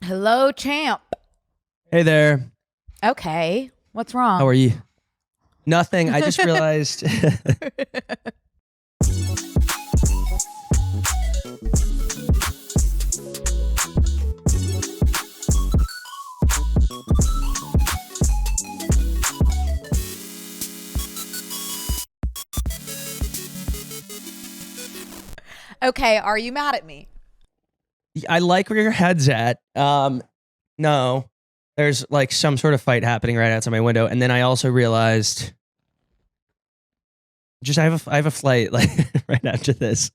Hello, champ. Hey there. Okay. What's wrong? How are you? Nothing. I just realized. Okay, are you mad at me? I like where your head's at. No. There's like some sort of fight happening right outside my window, and then I also realized I have a flight like right after this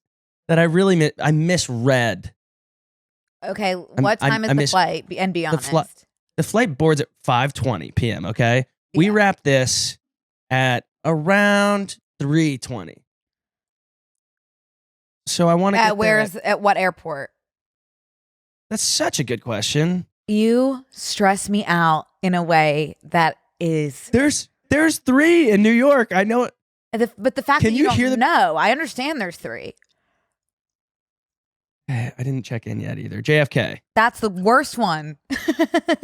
that I misread. Okay, what time is the flight? And be honest. The flight boards at 5:20 p.m., okay? We Yeah. wrapped this at around 3:20. So I want to get at what airport? That's such a good question. You stress me out in a way that is. There's 3 in New York. I know it. But the fact that you don't know, I understand there's 3. I didn't check in yet either. JFK. That's the worst one.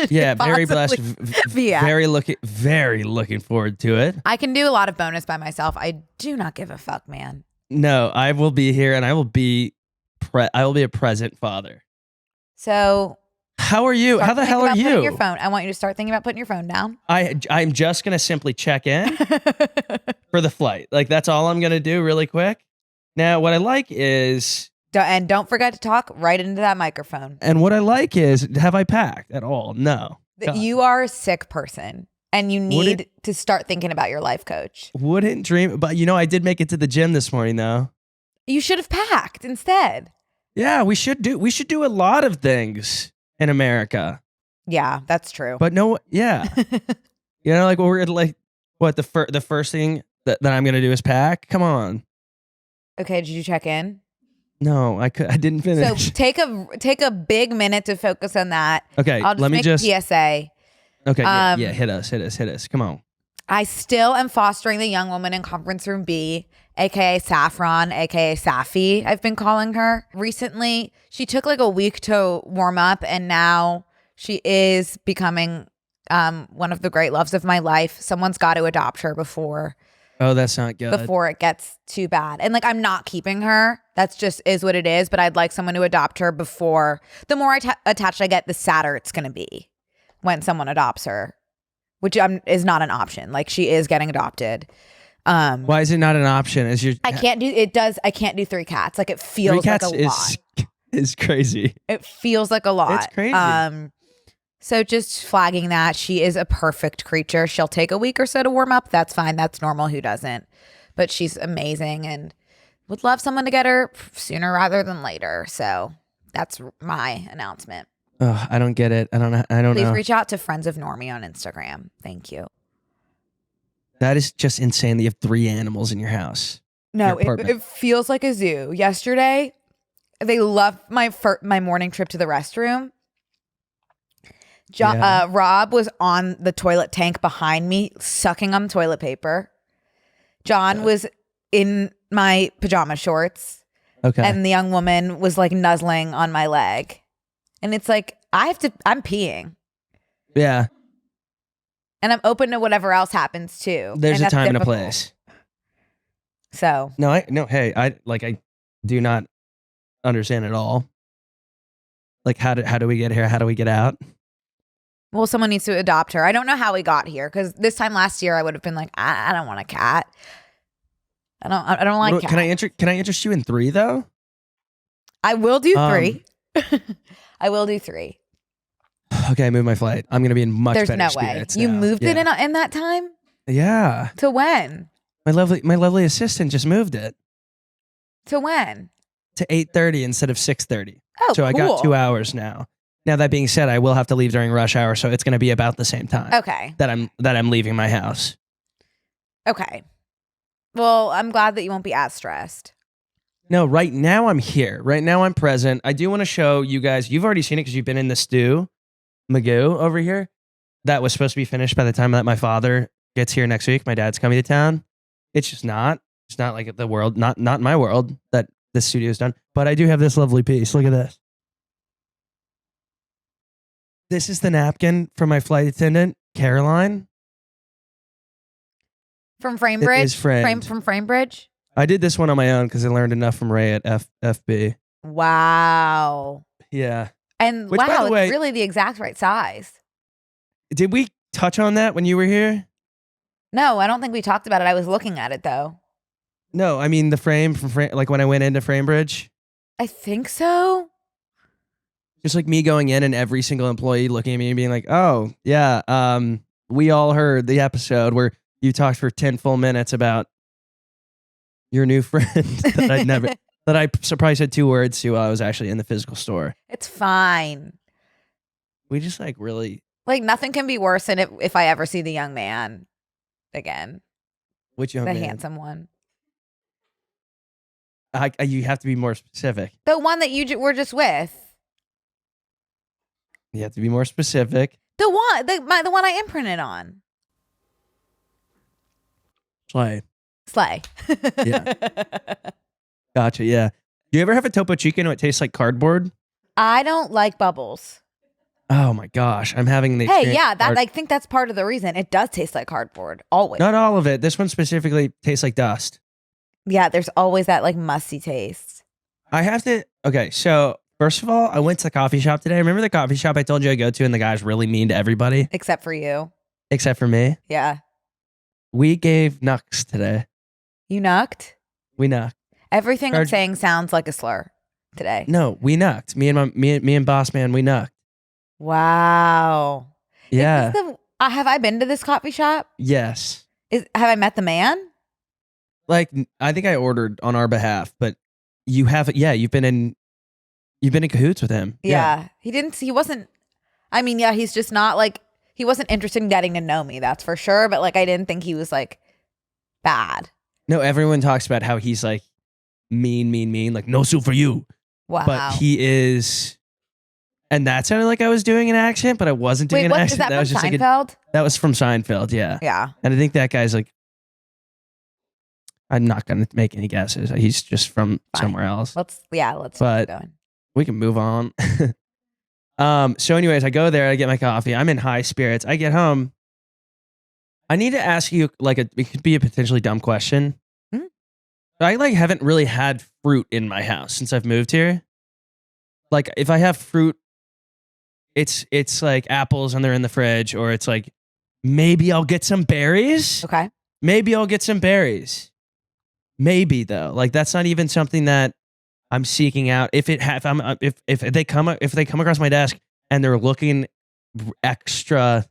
Yeah, very blessed. Very looking forward to it. I can do a lot of bonus by myself. I do not give a fuck, man. No, I will be here, and I will be a present father. So. How are you? How the hell are you? Your phone. I want you to start thinking about putting your phone down. I'm just gonna simply check in for the flight. Like that's all I'm gonna do, really quick. Now, what I like is, and don't forget to talk right into that microphone. And what I like is, have I packed at all? No. God. You are a sick person, and you need to start thinking about your life coach. Wouldn't dream, but I did make it to the gym this morning, though. You should have packed instead. Yeah, we should do a lot of things in America. Yeah, that's true. But no, yeah. Like we're like, what the first thing that I'm gonna do is pack? Come on. Okay, did you check in? No, I didn't finish. So take a big minute to focus on that. Okay, Let me just PSA. Okay, yeah, hit us. Come on. I still am fostering the young woman in conference room B, aka Saffron, aka Safi, I've been calling her. Recently, she took like a week to warm up, and now she is becoming one of the great loves of my life. Someone's got to adopt her before. Oh, that's not good. Before it gets too bad. And like, I'm not keeping her. That's just is what it is. But I'd like someone to adopt her before. The more attached I get, the sadder it's going to be when someone adopts her, which is not an option. Like, she is getting adopted. Why is it not an option? I can't do 3 cats. Like, it feels like a lot. Is crazy. It feels like a lot. It's crazy. So just flagging that she is a perfect creature. She'll take a week or so to warm up. That's fine. That's normal. Who doesn't? But she's amazing and would love someone to get her sooner rather than later. So that's my announcement. Oh, I don't get it. I don't know. Please reach out to Friends of Normie on Instagram. Thank you. That is just insane that you have 3 animals in your house. No, it feels like a zoo. Yesterday, they loved my morning trip to the restroom. Rob was on the toilet tank behind me, sucking on toilet paper. John was in my pajama shorts. Okay. And the young woman was like nuzzling on my leg. And it's like, I'm peeing. Yeah. And I'm open to whatever else happens too. There's a time and a place. So. Hey, I do not understand at all. Like, how do we get here? How do we get out? Well, someone needs to adopt her. I don't know how we got here, because this time last year I would have been like, I don't want a cat. I don't like cats. Can I interest you in 3 though? I will do 3. I will do 3. Okay, I moved my flight. I'm gonna be in much better spirits. There's no way. You moved it in that time? Yeah. To when? My lovely assistant just moved it. To when? To 8:30 instead of 6:30. Oh, so cool. I got 2 hours now. Now, that being said, I will have to leave during rush hour, so it's going to be about the same time. Okay. That I'm leaving my house. Okay. Well, I'm glad that you won't be as stressed. No, right now I'm here. Right now I'm present. I do want to show you guys. You've already seen it because you've been in the stew, Magoo over here. That was supposed to be finished by the time that my father gets here next week. My dad's coming to town. It's just not. It's not like the world. Not in my world that this studio is done. But I do have this lovely piece. Look at this. This is the napkin from my flight attendant, Caroline. From Framebridge? is framed. From Framebridge? I did this one on my own because I learned enough from Ray at FB. Wow. Yeah. And Which, by wow, the way- it's really the exact right size. Did we touch on that when you were here? No, I don't think we talked about it. I was looking at it though. No, I mean the frame from like when I went into Framebridge. I think so. Just like me going in and every single employee looking at me and being like, "Oh, yeah, we all heard the episode where you talked for 10 full minutes about your new friend that I'd never that I surprised said 2 words to while I was actually in the physical store." It's fine. We just like really Like nothing can be worse than if I ever see the young man again. which young The man? handsome one. You have to be more specific. The one that you were just with. You have to be more specific. The one I imprinted on. Slay. Yeah. Gotcha. Yeah. Do you ever have a Topo Chico and it tastes like cardboard? I don't like bubbles. Oh my gosh. I'm having the Hey, experience yeah, of card- I think that's part of the reason. It does taste like cardboard. Always. Not all of it. This one specifically tastes like dust. Yeah, there's always that like musty taste. I have to. Okay. So, first of all, I went to the coffee shop today. Remember the coffee shop I told you I go to and the guy's really mean to everybody Except for you. except for me? Yeah. We gave Knuckes today. You knucked? We knucked. Everything I'm Charge- saying sounds like a slur today. No, we knucked. Me and Boss Man, we knucked. Wow. Yeah. Have I been to this coffee shop? Yes. Have I met the man? Like, I think I ordered on our behalf, but you haven't. Yeah, you've been in cahoots with him. Yeah. He wasn't, I mean, yeah, he's just not like, he wasn't interested in getting to know me, that's for sure. But like, I didn't think he was like bad. No, everyone talks about how he's like mean, like no soup for you. Wow. But he is, and that sounded like I was doing an accent, but I wasn't doing Wait, an what, accent. is that was from just like Seinfeld? that was from Seinfeld. Yeah. Yeah. And I think that guy's like, I'm not gonna make any guesses. He's just from somewhere else. Let's But- keep going. We can move on. So anyways, I go there, I get my coffee. I'm in high spirits. I get home. I need to ask you like it could be a potentially dumb question. Hmm? I like haven't really had fruit in my house since I've moved here. Like if I have fruit, it's like apples and they're in the fridge, or it's like maybe I'll get some berries. Okay. Maybe I'll get some berries. Maybe though. Like that's not even something that I'm seeking out. If they come across my desk and they're looking extra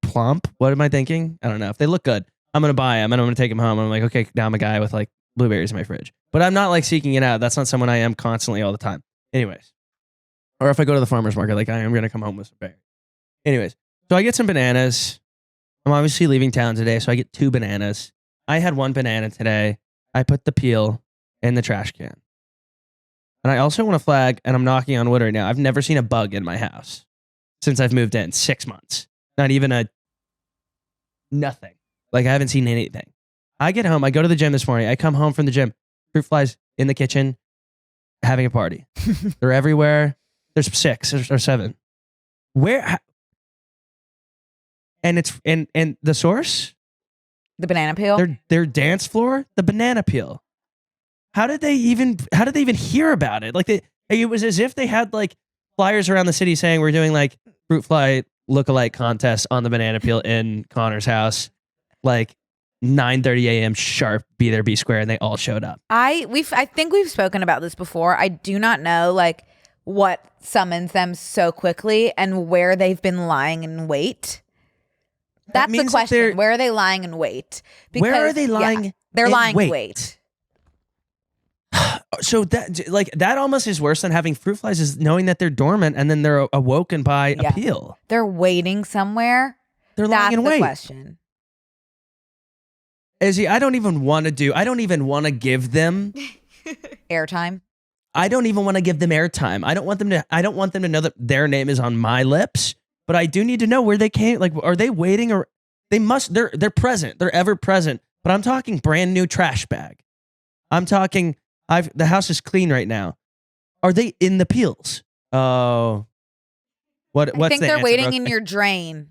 plump, what am I thinking? I don't know. If they look good, I'm gonna buy them and I'm gonna take them home. I'm like, okay, now I'm a guy with like blueberries in my fridge. But I'm not like seeking it out. That's not someone I am constantly all the time. Anyways, or if I go to the farmer's market, like I am gonna come home with some berries. Anyways, so I get some bananas. I'm obviously leaving town today, so I get 2 bananas. I had 1 banana today. I put the peel in the trash can. And I also want to flag, and I'm knocking on wood right now, I've never seen a bug in my house since I've moved in. 6 months. Not even nothing. Like I haven't seen anything. I get home, I go to the gym this morning. I come home from the gym. Fruit flies in the kitchen, having a party. They're everywhere. There's 6 or 7. Where? And it's and the source? The banana peel? Their dance floor? The banana peel. How did they even hear about it? Like it was as if they had like flyers around the city saying we're doing like fruit fly lookalike contest on the banana peel in Connor's house. Like 9:30 a.m. sharp, be there, be square, and they all showed up. I think we've spoken about this before. I do not know like what summons them so quickly and where they've been lying in wait. That's the question. Where are they lying in wait? Where are they lying? Yeah, they're lying in wait. So that almost is worse than having fruit flies, is knowing that they're dormant and then they're awoken by a peel. They're waiting somewhere. They're lying in wait. That's the question. Izzy, I don't even want to give them airtime. I don't even want to give them airtime. I don't want them to know that their name is on my lips, but I do need to know where they came. Like, are they waiting, or they're present. They're ever present. But I'm talking brand new trash bag. I'm talking the house is clean right now. Are they in the peels? Oh. What's I think the they're answer, waiting Brooke? in your drain.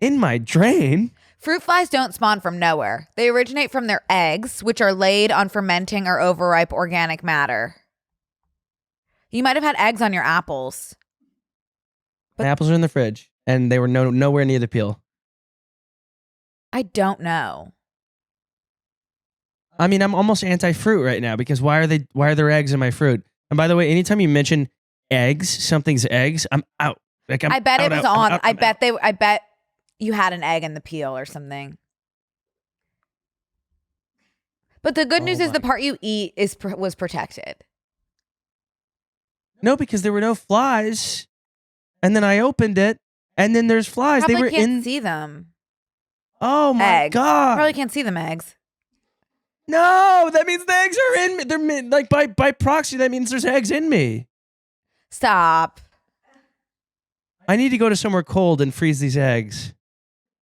In my drain? Fruit flies don't spawn from nowhere. They originate from their eggs, which are laid on fermenting or overripe organic matter. You might have had eggs on your apples. My apples are in the fridge, and they were nowhere near the peel. I don't know. I mean, I'm almost anti-fruit right now because why are there eggs in my fruit? And by the way, anytime you mention eggs, something's eggs, I'm out. Like I bet it was on. I bet out. I bet you had an egg in the peel or something. But the good news is the part you eat was protected. No, because there were no flies, and then I opened it, and then there's flies. Probably they were can't see them. Oh my eggs. god! Probably can't see them eggs. No, that means the eggs are in me. They're like by proxy. That means there's eggs in me. Stop. I need to go to somewhere cold and freeze these eggs.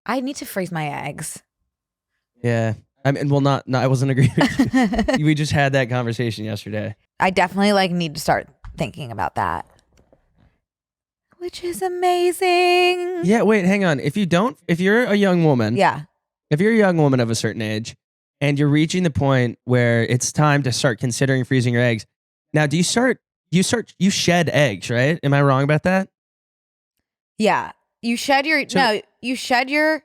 I need to freeze my eggs. Yeah. I mean, well, not I wasn't agreeing with you. We just had that conversation yesterday. I definitely need to start thinking about that. Which is amazing. Yeah, wait, hang on. If you're a young woman. Yeah. If you're a young woman of a certain age and you're reaching the point where it's time to start considering freezing your eggs. Now, you shed eggs, right? Am I wrong about that? Yeah. You shed your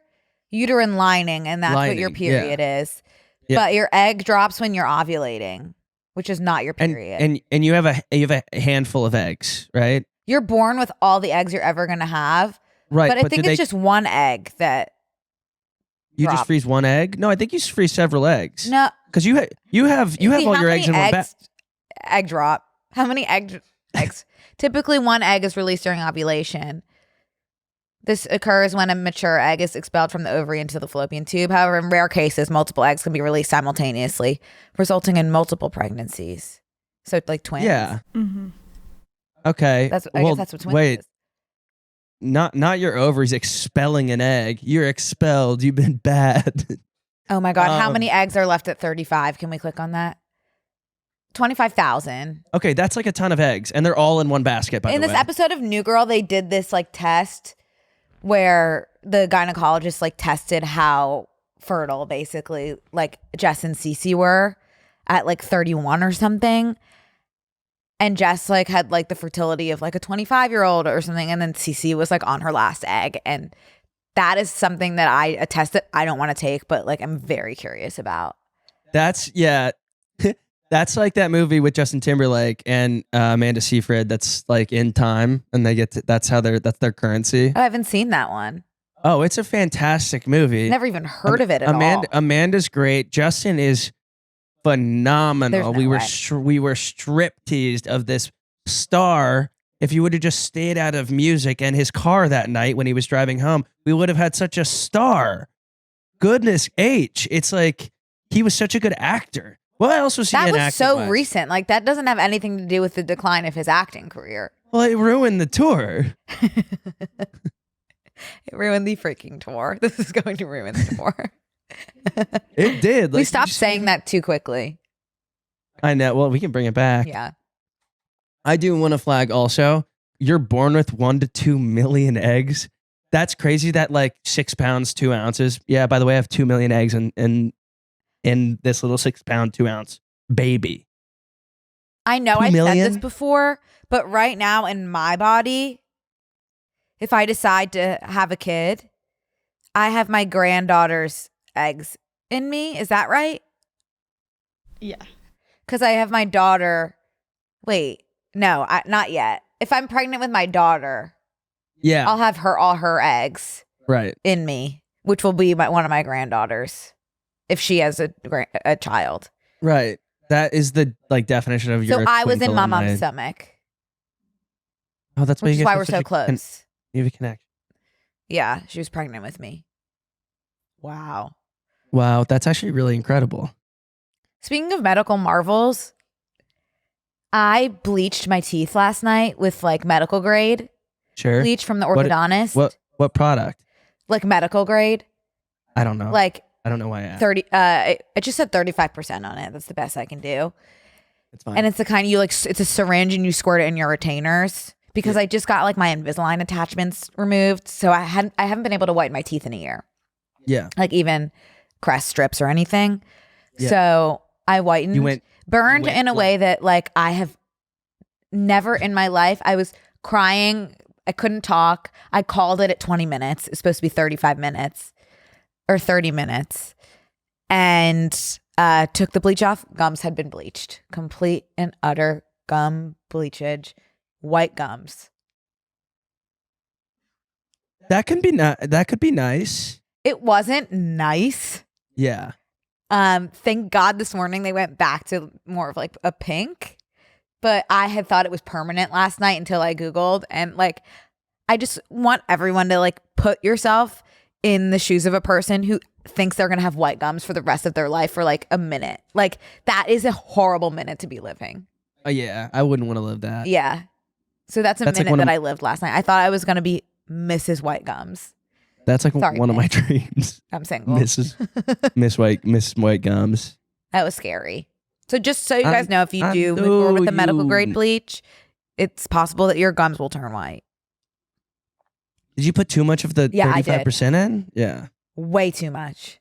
uterine lining, and that's what your period is. Yeah. But your egg drops when you're ovulating, which is not your period. And you have a handful of eggs, right? You're born with all the eggs you're ever gonna have. Right. But I think it's just one egg that you just freeze one egg? No, I think you freeze several eggs. No. Because you have all your eggs in one bag. Egg drop. How many eggs? Typically one egg is released during ovulation. This occurs when a mature egg is expelled from the ovary into the fallopian tube. However, in rare cases, multiple eggs can be released simultaneously, resulting in multiple pregnancies. So, like twins. Yeah. Mm-hmm. Okay. I guess that's what twins is. Not your ovaries expelling an egg. You're expelled. You've been bad. Oh my God. How many eggs are left at 35? Can we click on that? 25,000. Okay, that's like a ton of eggs, and they're all in one basket, by the way. In this episode of New Girl, they did this like test where the gynecologist like tested how fertile basically like Jess and Cece were at like 31 or something. And Jess like had like the fertility of like a 25-year-old or something. And then Cece was like on her last egg. And that is something that I attest that I don't want to take, but like I'm very curious about. That's that's like that movie with Justin Timberlake and Amanda Seyfried that's like in time, and they get that's their currency. Oh, I haven't seen that one. Oh, it's a fantastic movie. Never even heard of it at all. Amanda's great. Justin is phenomenal. No we way. were strip teased of this star. If you would have just stayed out of music and his car that night when he was driving home, we would have had such a star. Goodness H. It's like he was such a good actor. Well, I also see that was so recent. Like that doesn't have anything to do with the decline of his acting career. Well, it ruined the tour. It ruined the freaking tour. This is going to ruin the tour. It did. Like, we stopped saying that too quickly. I know. Well, we can bring it back. Yeah. I do want to flag also, you're born with 1 to 2 million eggs. That's crazy that like 6 pounds, 2 ounces. Yeah, by the way, I have 2 million eggs in this little 6 pound, 2 ounce baby. I know I've said this before, but right now in my body, if I decide to have a kid, I have my granddaughter's eggs in me. Is that right? Yeah. Because I have my daughter. Wait, no, not yet. If I'm pregnant with my daughter, yeah, I'll have all her eggs in me, which will be one of my granddaughters if she has a child. Right. That is the like definition of your. So I was in my mom's stomach. Oh, that's which is why we're so close. You have a connection. Yeah, she was pregnant with me. Wow. Wow, that's actually really incredible. Speaking of medical marvels, I bleached my teeth last night with like medical grade bleach from the orthodontist. What product? Like medical grade. I don't know. Like I don't know why I asked. 30. It just said 35% on it. That's the best I can do. It's fine. And it's the kind you like, it's a syringe and you squirt it in your retainers. Because I just got like my Invisalign attachments removed. So I haven't been able to whiten my teeth in a year. Yeah. Like even crest strips or anything. Yeah. So I whitened, burned in a way that like I have never in my life. I was crying. I couldn't talk. I called it at 20 minutes. It's supposed to be 35 minutes or 30 minutes. And took the bleach off. Gums had been bleached. Complete and utter gum bleachage. White gums. That could be nice. It wasn't nice. Yeah. Thank God this morning they went back to more of like a pink. But I had thought it was permanent last night until I Googled. And like, I just want everyone to like put yourself in the shoes of a person who thinks they're going to have white gums for the rest of their life for like a minute. Like that is a horrible minute to be living. Yeah. I wouldn't want to live that. Yeah. So that's a minute like that I lived last night. I thought I was going to be Mrs. White Gums. That's like one of my dreams. I'm single. Miss White Gums. That was scary. So just so you guys know, if you do move forward with the medical grade bleach, it's possible that your gums will turn white. Did you put too much of the 35% in? Yeah. Way too much.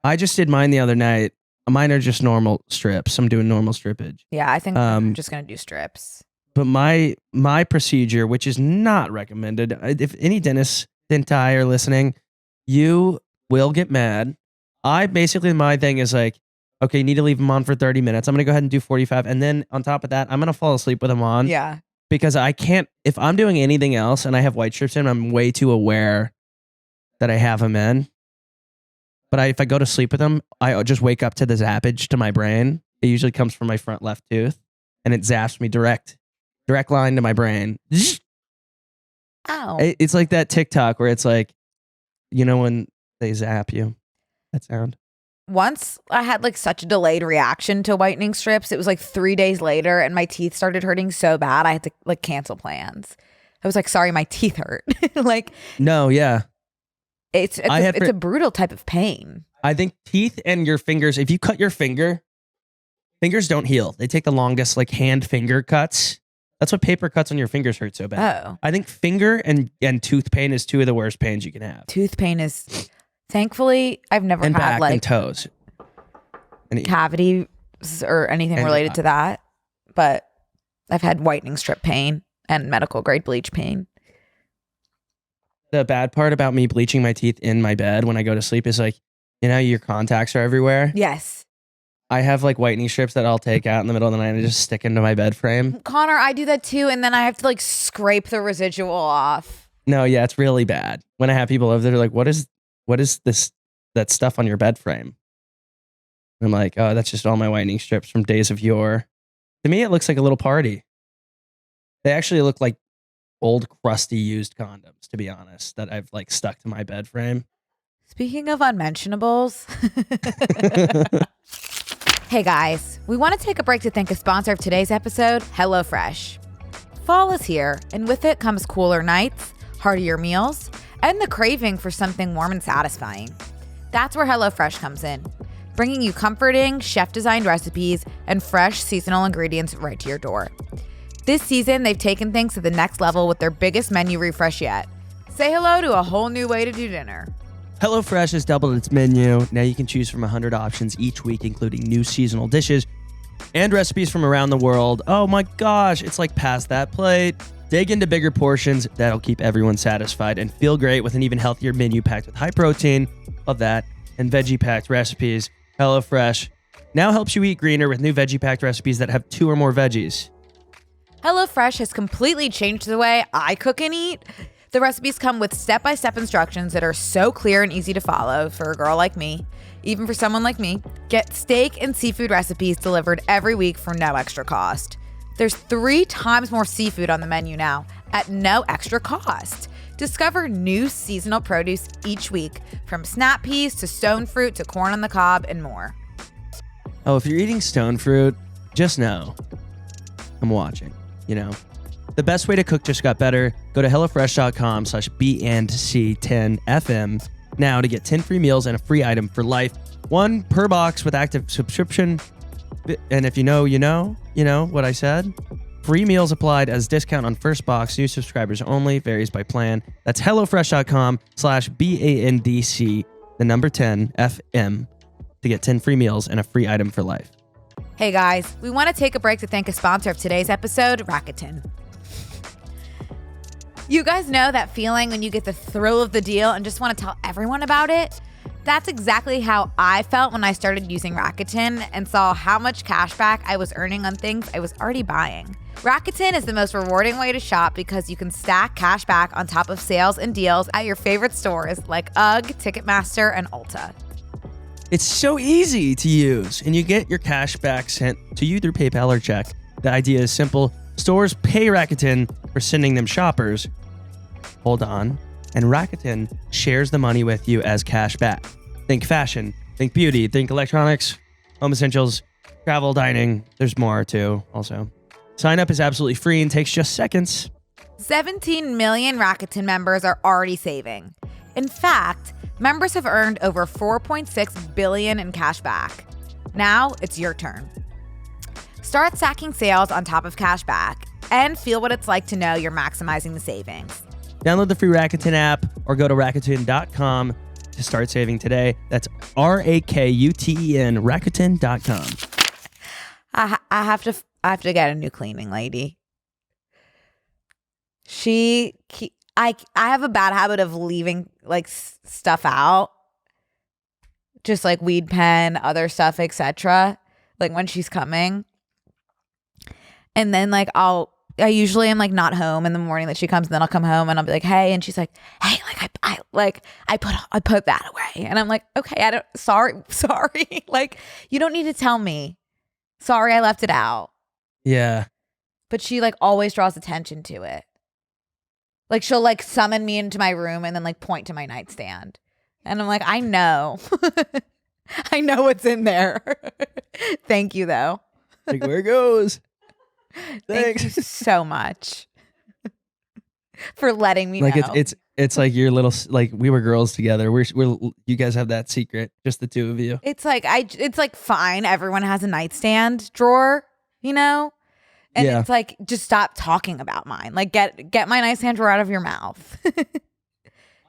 I just did mine the other night. Mine are just normal strips. I'm doing normal strippage. Yeah, I think I'm just going to do strips. But my procedure, which is not recommended, if any denti are listening, you will get mad. My thing is like, okay, you need to leave them on for 30 minutes. I'm going to go ahead and do 45. And then on top of that, I'm going to fall asleep with them on. Yeah. Because I can't, if I'm doing anything else and I have white strips in, I'm way too aware that I have them in. But if I go to sleep with them, I just wake up to the zappage to my brain. It usually comes from my front left tooth and it zaps me direct line to my brain. Ow. It's like that TikTok where it's like, you know, when they zap you, that sound. Once I had like such a delayed reaction to whitening strips. It was like 3 days later and my teeth started hurting so bad I had to like cancel plans. I was like, sorry, my teeth hurt. Like, no, yeah. It's a brutal type of pain. I think teeth and your fingers, if you cut your fingers don't heal. They take the longest like hand finger cuts. That's what paper cuts on your fingers hurt so bad. Oh. I think finger and tooth pain is two of the worst pains you can have. Tooth pain is, thankfully, I've never and had back like and toes. Cavities or anything related to that. But I've had whitening strip pain and medical grade bleach pain. The bad part about me bleaching my teeth in my bed when I go to sleep is like, you know, your contacts are everywhere. Yes. I have like whitening strips that I'll take out in the middle of the night and just stick into my bed frame. Connor, I do that too. And then I have to like scrape the residual off. No, yeah, it's really bad. When I have people over there, they're like, what is that stuff on your bed frame? I'm like, oh, that's just all my whitening strips from days of yore. To me, it looks like a little party. They actually look like old, crusty, used condoms, to be honest, that I've like stuck to my bed frame. Speaking of unmentionables. Hey guys, we want to take a break to thank a sponsor of today's episode, HelloFresh. Fall is here, and with it comes cooler nights, heartier meals, and the craving for something warm and satisfying. That's where HelloFresh comes in, bringing you comforting, chef-designed recipes and fresh seasonal ingredients right to your door. This season, they've taken things to the next level with their biggest menu refresh yet. Say hello to a whole new way to do dinner. HelloFresh has doubled its menu. Now you can choose from 100 options each week, including new seasonal dishes and recipes from around the world. Oh my gosh, it's like pass that plate. Dig into bigger portions that'll keep everyone satisfied and feel great with an even healthier menu packed with high protein, love that, and veggie-packed recipes. HelloFresh now helps you eat greener with new veggie-packed recipes that have 2 or more veggies. HelloFresh has completely changed the way I cook and eat. The recipes come with step-by-step instructions that are so clear and easy to follow for a girl like me. Even for someone like me, get steak and seafood recipes delivered every week for no extra cost. There's 3 times more seafood on the menu now at no extra cost. Discover new seasonal produce each week, from snap peas to stone fruit to corn on the cob and more. Oh, if you're eating stone fruit, just know I'm watching, you know. The best way to cook just got better. Go to HelloFresh.com/BNC10FM now to get 10 free meals and a free item for life. 1 per box with active subscription. And if you know what I said. Free meals applied as discount on first box. New subscribers only. Varies by plan. That's HelloFresh.com/BANDC, the number 10 FM, to get 10 free meals and a free item for life. Hey guys, we want to take a break to thank a sponsor of today's episode, Rakuten. You guys know that feeling when you get the thrill of the deal and just want to tell everyone about it? That's exactly how I felt when I started using Rakuten and saw how much cash back I was earning on things I was already buying. Rakuten is the most rewarding way to shop because you can stack cash back on top of sales and deals at your favorite stores like UGG, Ticketmaster, and Ulta. It's so easy to use, and you get your cash back sent to you through PayPal or check. The idea is simple. Stores pay Rakuten for sending them shoppers. Hold on. And Rakuten shares the money with you as cash back. Think fashion, think beauty, think electronics, home essentials, travel, dining. There's more too, also. Sign up is absolutely free and takes just seconds. 17 million Rakuten members are already saving. In fact, members have earned over $4.6 billion in cash back. Now it's your turn. Start stacking sales on top of cash back and feel what it's like to know you're maximizing the savings. Download the free Rakuten app or go to Rakuten.com to start saving today. That's Rakuten, Rakuten.com. I have to get a new cleaning lady. I have a bad habit of leaving like stuff out, just like weed pen, other stuff, etc. Like when she's coming, and then like I usually am like not home in the morning that she comes, and then I'll come home and I'll be like, hey, and she's like, hey, like I put that away, and I'm like, okay, sorry, like you don't need to tell me. Sorry, I left it out. Yeah. But she like always draws attention to it. Like she'll like summon me into my room and then like point to my nightstand. And I'm like, I know. I know what's in there. Thank you though. Like, where it goes. Thank you so much for letting me know. It's like your little, like we were girls together. We're you guys have that secret, just the two of you. It's like fine. Everyone has a nightstand drawer, you know? And Yeah. It's like, just stop talking about mine. Like get my nightstand drawer out of your mouth.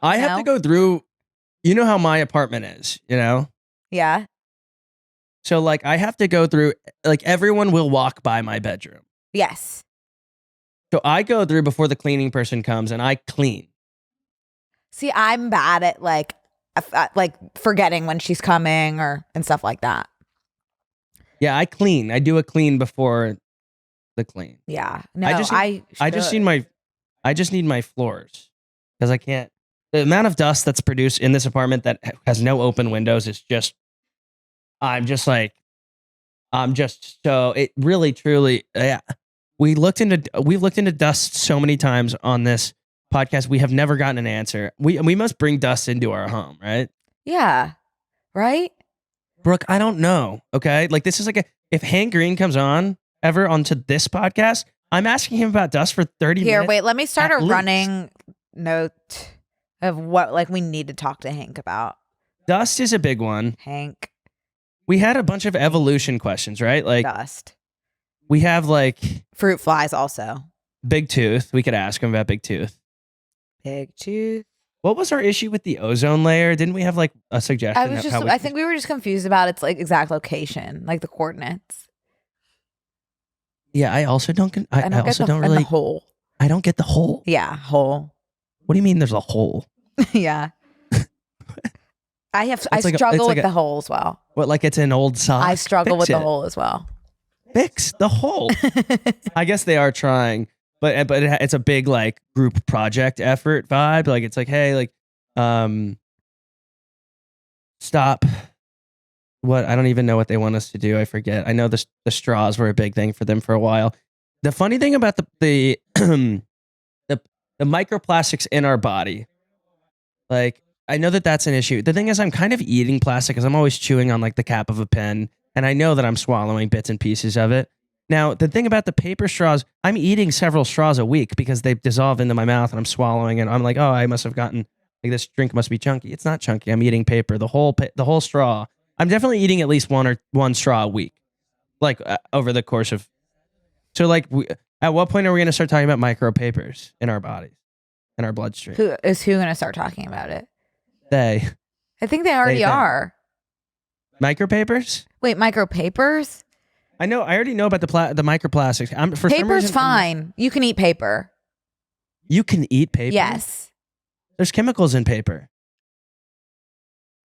I have to go through, you know how my apartment is, you know? Yeah. So like I have to go through, like everyone will walk by my bedroom. Yes. So I go through before the cleaning person comes and I clean. See, I'm bad at like forgetting when she's coming and stuff like that. Yeah, I clean. I do a clean before the clean. Yeah. No, I just need my floors because I can't. The amount of dust that's produced in this apartment that has no open windows is just. I'm just so it really truly. Yeah, we've looked into dust so many times on this podcast. We have never gotten an answer. We must bring dust into our home, right? Yeah. Right? Brooke, I don't know. Okay. Like this is like if Hank Green comes on ever onto this podcast, I'm asking him about dust for 30 minutes. Here, wait, let me start a least. running note of what like we need to talk to Hank about. Dust is a big one. Hank. We had a bunch of evolution questions, right? Like Dust. we have like Fruit flies also. Big Tooth. We could ask him about Big Tooth. Big Tooth. What was our issue with the ozone layer? Didn't we have like a suggestion? I think we were just confused about its like exact location, like the coordinates. Yeah, I also don't. I also don't really. The hole. I don't get the hole. Yeah, hole. What do you mean? There's a hole? Yeah. I struggle with the hole as well. What, like it's an old sock? I struggle with the hole as well. Fix the hole. I guess they are trying, but it's a big like group project effort vibe. Like it's like, hey, like, stop. What? I don't even know what they want us to do. I forget. I know the straws were a big thing for them for a while. The funny thing about the microplastics in our body, like. I know that that's an issue. The thing is, I'm kind of eating plastic because I'm always chewing on like the cap of a pen, and I know that I'm swallowing bits and pieces of it. Now, the thing about the paper straws, I'm eating several straws a week because they dissolve into my mouth and I'm swallowing, and I'm like, oh, I must have gotten like this drink must be chunky. It's not chunky. I'm eating paper. The whole straw. I'm definitely eating at least one straw a week. Like over the course of, so like at what point are we going to start talking about micropapers in our bodies, in our bloodstream? Who going to start talking about it? They. I think they already are. Micropapers? Wait, micropapers? I know. I already know about the microplastics. For some Paper's reason, fine. You can eat paper. You can eat paper? Yes. There's chemicals in paper.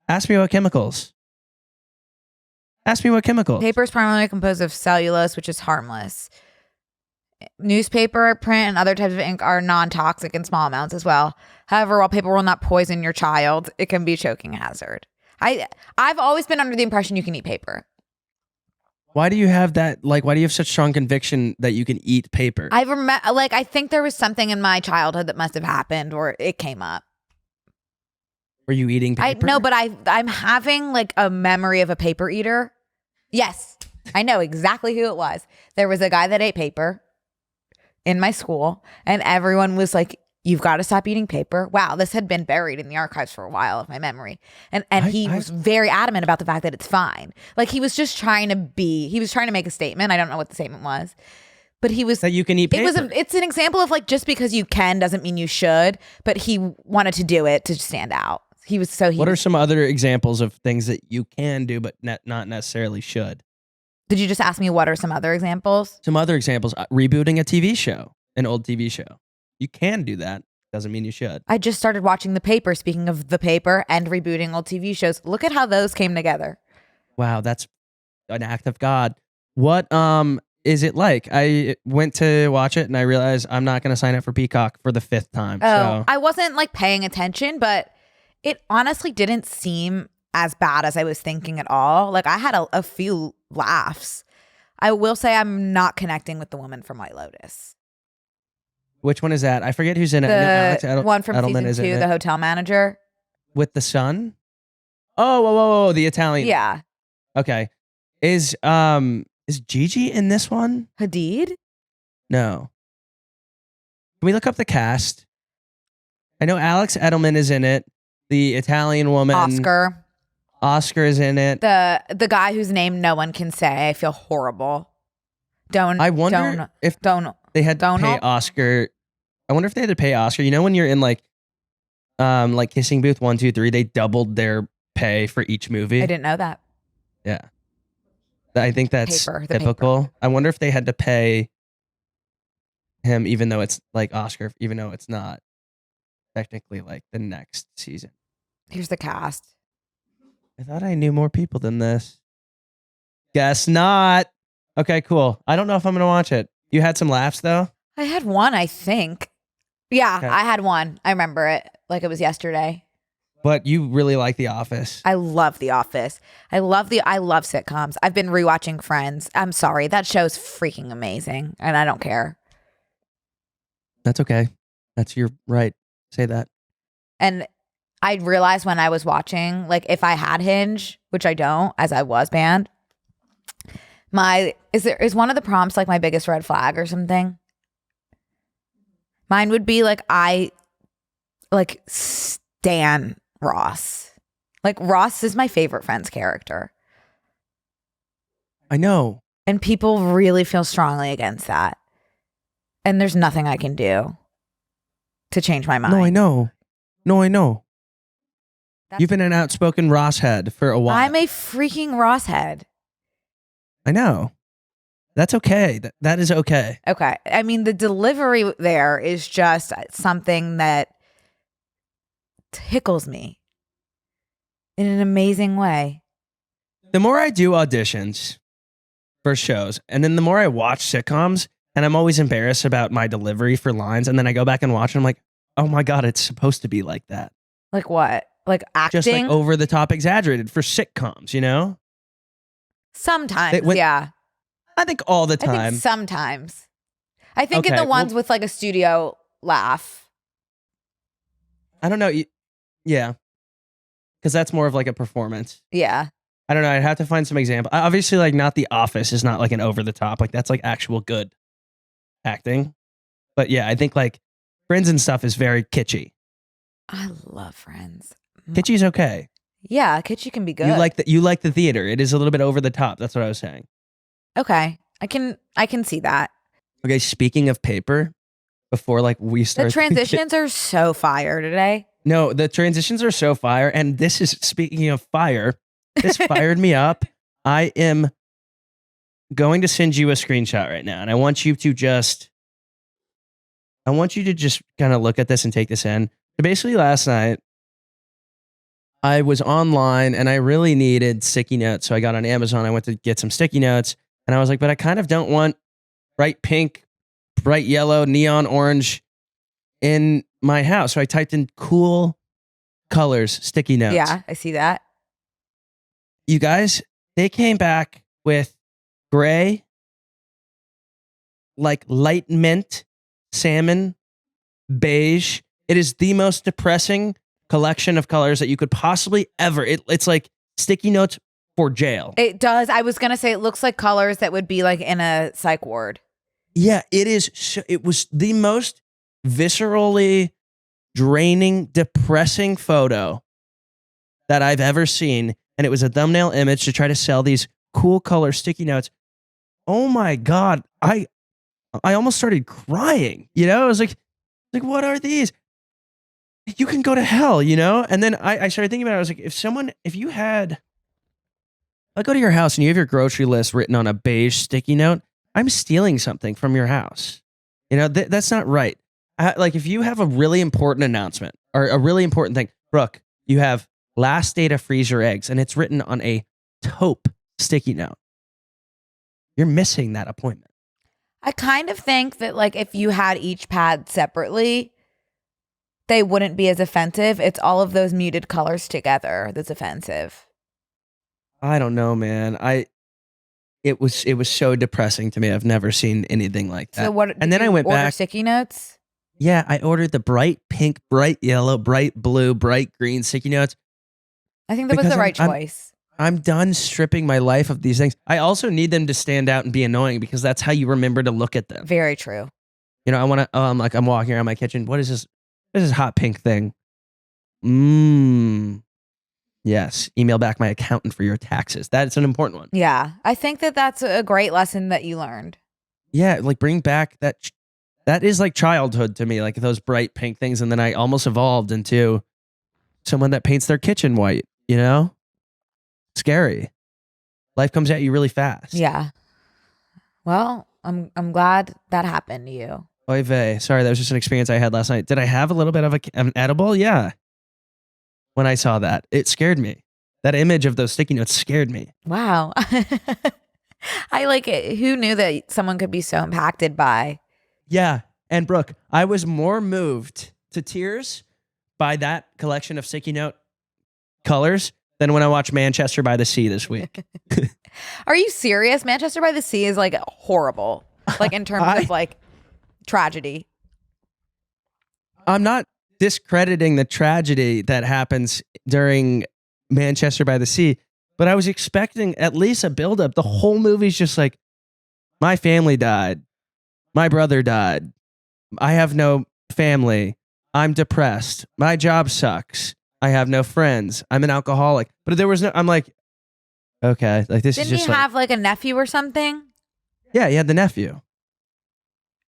Ask me what chemicals. Ask me what chemicals. Paper is primarily composed of cellulose, which is harmless. Newspaper, print, and other types of ink are non-toxic in small amounts as well. However, while paper will not poison your child, it can be a choking hazard. I've always been under the impression you can eat paper. Why do you have that? Like, why do you have such strong conviction that you can eat paper? I think there was something in my childhood that must have happened, or it came up. Were you eating paper? No, but I'm having like a memory of a paper eater. Yes, I know exactly who it was. There was a guy that ate paper in my school, and everyone was like, "You've got to stop eating paper." Wow, this had been buried in the archives for a while of my memory, and he was very adamant about the fact that it's fine. Like he was just trying to make a statement. I don't know what the statement was, but he was that you can eat paper. It's an example of like just because you can doesn't mean you should. But he wanted to do it to stand out. What are some other examples of things that you can do but not necessarily should? Did you just ask me what are some other examples? Some other examples. Rebooting a TV show, an old TV show. You can do that. Doesn't mean you should. I just started watching The Paper. Speaking of The Paper and rebooting old TV shows, look at how those came together. Wow, that's an act of God. What is it like? I went to watch it and I realized I'm not going to sign up for Peacock for the 5th time. Oh, I wasn't like paying attention, but it honestly didn't seem as bad as I was thinking at all. Like I had a few laughs. I will say I'm not connecting with the woman from White Lotus. Which one is that? I forget who's in it. The one from season 2, the hotel manager. With the son? Oh, whoa, the Italian. Yeah. Okay. Is Gigi in this one? Hadid? No. Can we look up the cast? I know Alex Edelman is in it. The Italian woman. Oscar is in it. The guy whose name no one can say. I feel horrible. I wonder if they had to pay Oscar. I wonder if they had to pay Oscar. You know when you're in like Kissing Booth 1, 2, 3, they doubled their pay for each movie. I didn't know that. Yeah. I think that's typical. I wonder if they had to pay him even though it's like Oscar, even though it's not technically like the next season. Here's the cast. I thought I knew more people than this. Guess not. Okay, cool. I don't know if I'm going to watch it. You had some laughs though? I had one, I think. Yeah, okay. I had one. I remember it like it was yesterday. But you really like The Office. I love The Office. I love sitcoms. I've been rewatching Friends. I'm sorry. That show's freaking amazing. And I don't care. That's okay. That's your right. Say that. And I realized when I was watching, like if I had Hinge, which I don't, as I was banned, is one of the prompts like my biggest red flag or something? Mine would be like I stan Ross. Like Ross is my favorite Friends character. I know. And people really feel strongly against that. And there's nothing I can do to change my mind. No, I know. You've been an outspoken Ross head for a while. I'm a freaking Ross head. I know. That's okay. That is okay. Okay. I mean, the delivery there is just something that tickles me in an amazing way. The more I do auditions for shows, and then the more I watch sitcoms, and I'm always embarrassed about my delivery for lines, and then I go back and watch and I'm like, oh my God, it's supposed to be like that. Like what? Like acting? Just like over the top exaggerated for sitcoms, you know? Sometimes, yeah. I think all the time. I think sometimes. I think in the ones with like a studio laugh. I don't know. Yeah. Because that's more of like a performance. Yeah. I don't know. I'd have to find some example. Obviously, like not The Office is not like an over the top. Like that's like actual good acting. But yeah, I think like Friends and stuff is very kitschy. I love Friends. Kitschy's okay. Yeah, kitschy can be good. You like the theater. It is a little bit over the top. That's what I was saying. Okay. I can see that. Okay, speaking of paper, before like we The start transitions are so fire today. No, the transitions are so fire. And this is speaking of fire, this fired me up. I am going to send you a screenshot right now. And I want you to just kind of look at this and take this in. So basically last night, I was online and I really needed sticky notes. So I got on Amazon. I went to get some sticky notes and I was like, but I kind of don't want bright pink, bright yellow, neon orange in my house. So I typed in cool colors, sticky notes. Yeah, I see that. You guys, they came back with gray, like light mint, salmon, beige. It is the most depressing collection of colors that you could possibly ever. It's like sticky notes for jail. It does. I was going to say it looks like colors that would be like in a psych ward. Yeah, it is. It was the most viscerally draining, depressing photo that I've ever seen. And it was a thumbnail image to try to sell these cool color sticky notes. Oh my God. I almost started crying. You know, I was like, what are these? You can go to hell, you know? And then I started thinking about it. I was like, I go to your house and you have your grocery list written on a beige sticky note, I'm stealing something from your house. You know, that's not right. Like if you have a really important announcement or a really important thing, Brooke, you have last day to freeze your eggs and it's written on a taupe sticky note. You're missing that appointment. I kind of think that like if you had each pad separately, they wouldn't be as offensive. It's all of those muted colors together that's offensive. I don't know, man. It was so depressing to me. I've never seen anything like that. So what? And then I went back. Sticky notes. Yeah, I ordered the bright pink, bright yellow, bright blue, bright green sticky notes. I think that was the right choice. I'm done stripping my life of these things. I also need them to stand out and be annoying because that's how you remember to look at them. Very true. You know, I want to. I'm walking around my kitchen. What is this? What is this hot pink thing? Yes. Email back my accountant for your taxes. That's an important one. Yeah, I think that that's a great lesson that you learned. Yeah, like bring back that. That is like childhood to me, like those bright pink things. And then I almost evolved into someone that paints their kitchen white, you know? Scary. Life comes at you really fast. Yeah. Well, I'm glad that happened to you. Oy vey. Sorry, that was just an experience I had last night. Did I have a little bit of an edible? Yeah. When I saw that, it scared me. That image of those sticky notes scared me. Wow. I like it. Who knew that someone could be so impacted by? Yeah. And Brooke, I was more moved to tears by that collection of sticky note colors than when I watched Manchester by the Sea this week. Are you serious? Manchester by the Sea is like horrible. Like in terms of like tragedy. I'm not discrediting the tragedy that happens during Manchester by the Sea, but I was expecting at least a buildup. The whole movie's just like, my family died. My brother died. I have no family. I'm depressed. My job sucks. I have no friends. I'm an alcoholic. But there was no, I'm like, okay, like this is just Didn't he have like a nephew or something? Yeah, he had the nephew.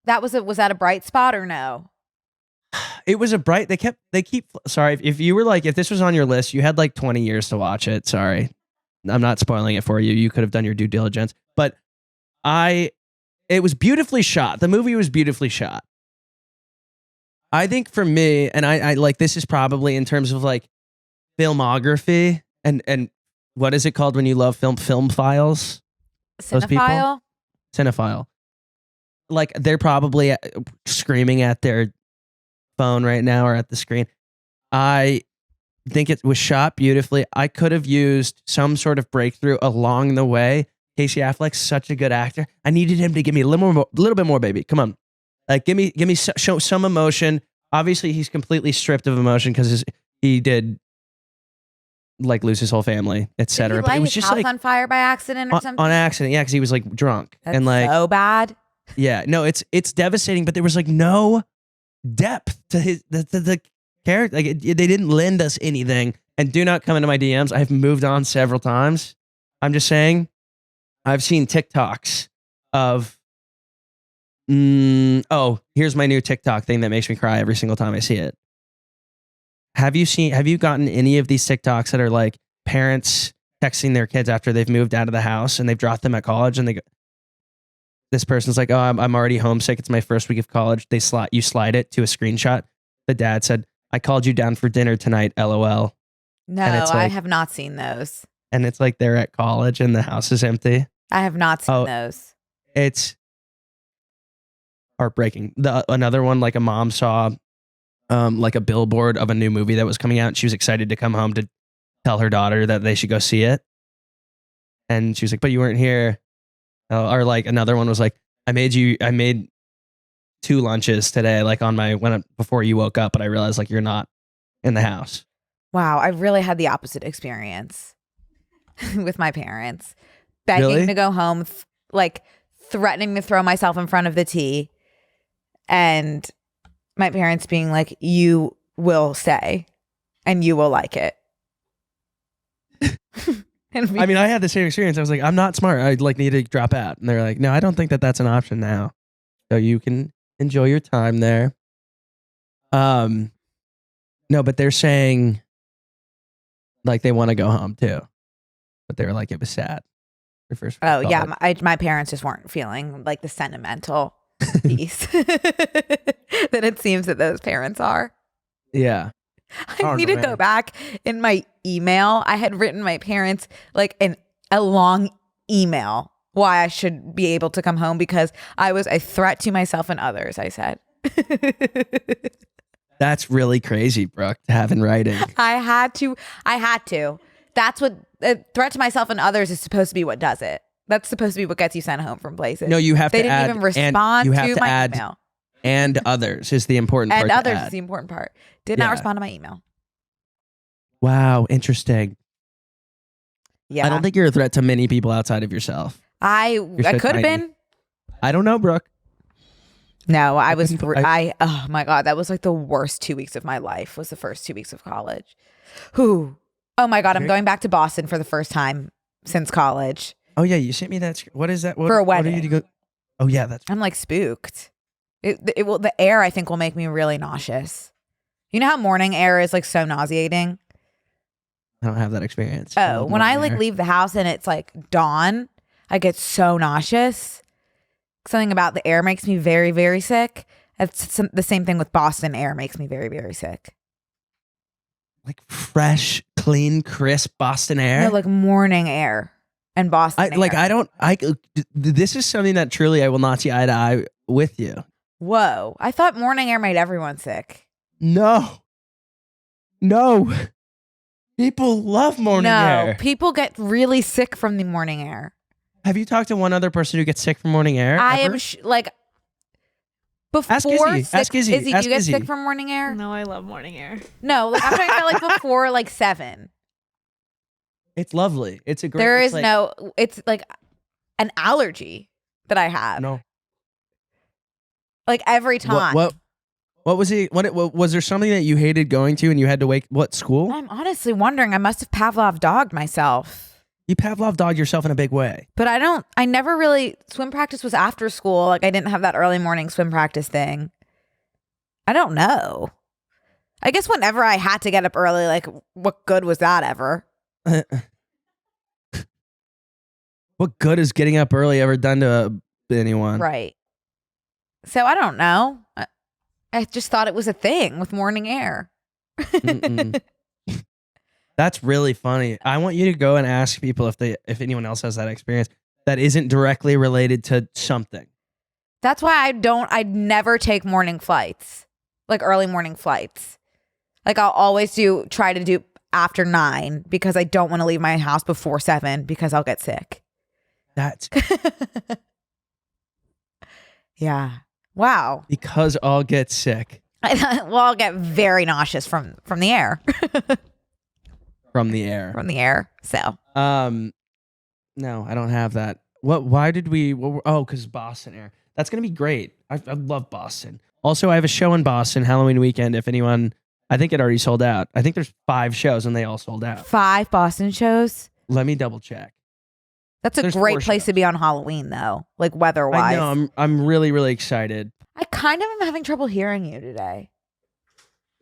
Was that a bright spot or no? It was a bright, sorry, if you were like, if this was on your list, you had like 20 years to watch it. Sorry. I'm not spoiling it for you. You could have done your due diligence. But it was beautifully shot. The movie was beautifully shot. I think for me, and I like, this is probably in terms of like filmography and what is it called when you love film files? Those people? Cinephile. Like they're probably screaming at their phone right now or at the screen. I think it was shot beautifully. I could have used some sort of breakthrough along the way. Casey Affleck's such a good actor. I needed him to give me a little bit more, baby. Come on, like give me show some emotion. Obviously, he's completely stripped of emotion because he did like lose his whole family, etc. But it was just like on fire by accident or something. On accident, yeah, because he was like drunk. That's and like so bad. Yeah, no, it's devastating. But there was like no depth to the character. Like they didn't lend us anything. And do not come into my DMs. I've moved on several times. I'm just saying, I've seen TikToks of. Oh, here's my new TikTok thing that makes me cry every single time I see it. Have you gotten any of these TikToks that are like parents texting their kids after they've moved out of the house and they've dropped them at college and this person's like, oh, I'm already homesick. It's my first week of college. You slide it to a screenshot. The dad said, I called you down for dinner tonight, LOL. No, I have not seen those. And it's like they're at college and the house is empty. I have not seen those. It's heartbreaking. Another one, like a mom saw like a billboard of a new movie that was coming out and she was excited to come home to tell her daughter that they should go see it. And she was like, but you weren't here. Or like another one was like, I made 2 lunches today, like before you woke up, but I realized like you're not in the house. Wow, I really had the opposite experience with my parents. Begging to go home, like threatening to throw myself in front of the T, and my parents being like, you will stay and you will like it. I mean, I had the same experience. I was like, I'm not smart. I like need to drop out. And they're like, no, I don't think that that's an option now. So you can enjoy your time there. No, but they're saying like they want to go home too. But they were like, it was sad. Oh yeah, my parents just weren't feeling like the sentimental piece that it seems that those parents are. Yeah. I need to go back in my email. I had written my parents like a long email why I should be able to come home because I was a threat to myself and others, I said. That's really crazy, Brooke, to have in writing. I had to. That's what a threat to myself and others is supposed to be what does it. That's supposed to be what gets you sent home from places. No, you have they to didn't add, even respond to my email. And others is the important part. And others is the important part. Did not respond to my email. Wow, interesting. Yeah. I don't think you're a threat to many people outside of yourself. I could have been. I don't know, Brooke. No, I was. Oh my God, that was like the worst 2 weeks of my life. Was the first 2 weeks of college. Who? Oh my God, I'm going back to Boston for the first time since college. Oh yeah, you sent me that. What is that? For a wedding. Oh yeah, that's. I'm like spooked. It will. The air I think will make me really nauseous. You know how morning air is like so nauseating. I don't have that experience. Oh, when I like leave the house and it's like dawn, I get so nauseous. Something about the air makes me very, very sick. That's the same thing with Boston air makes me very, very sick. Like fresh, clean, crisp Boston air? No, like morning air and Boston air. Like this is something that truly I will not see eye to eye with you. Whoa. I thought morning air made everyone sick. No. People love morning air. No, people get really sick from the morning air. Have you talked to one other person who gets sick from morning air? I am like before. Ask Izzy. Do you get sick from morning air? No, I love morning air. No, like I'm talking about like before like 7. It's lovely. It's a great. There is no. It's like an allergy that I have. No. Like every time. What was he? What was there something that you hated going to and you had to wake? What school? I'm honestly wondering. I must have Pavlov dogged myself. You Pavlov dogged yourself in a big way. But I never really, swim practice was after school. Like I didn't have that early morning swim practice thing. I don't know. I guess whenever I had to get up early, like what good was that ever? What good is getting up early ever done to anyone? Right. So I don't know. I just thought it was a thing with morning air. That's really funny. I want you to go and ask people if anyone else has that experience that isn't directly related to something. That's why I'd never take morning flights, like early morning flights. Like I'll always try to do after 9 because I don't want to leave my house before 7 because I'll get sick. That's yeah. Wow. Because I'll get sick. Well, I'll get very nauseous from the air. From the air. From the air. So. No, I don't have that. Why did we? Because Boston air. That's gonna be great. I love Boston. Also, I have a show in Boston Halloween weekend. If anyone, I think it already sold out. I think there's 5 shows and they all sold out. 5 Boston shows. Let me double check. That's a There's great 4 place shows. to be on Halloween, though, like weather-wise. I know. I'm really, really excited. I kind of am having trouble hearing you today.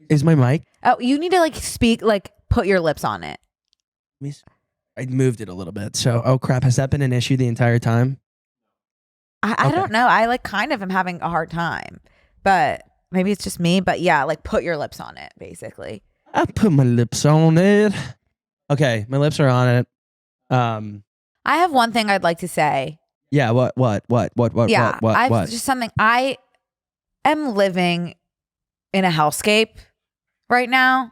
Is my mic? Oh, you need to like speak, like put your lips on it. I moved it a little bit. So, oh crap. Has that been an issue the entire time? I Okay. don't know. I like kind of am having a hard time, but maybe it's just me. But yeah, like put your lips on it, basically. I put my lips on it. Okay, my lips are on it. I have one thing I'd like to say. Yeah. What? Yeah, What? just something. I am living in a hellscape right now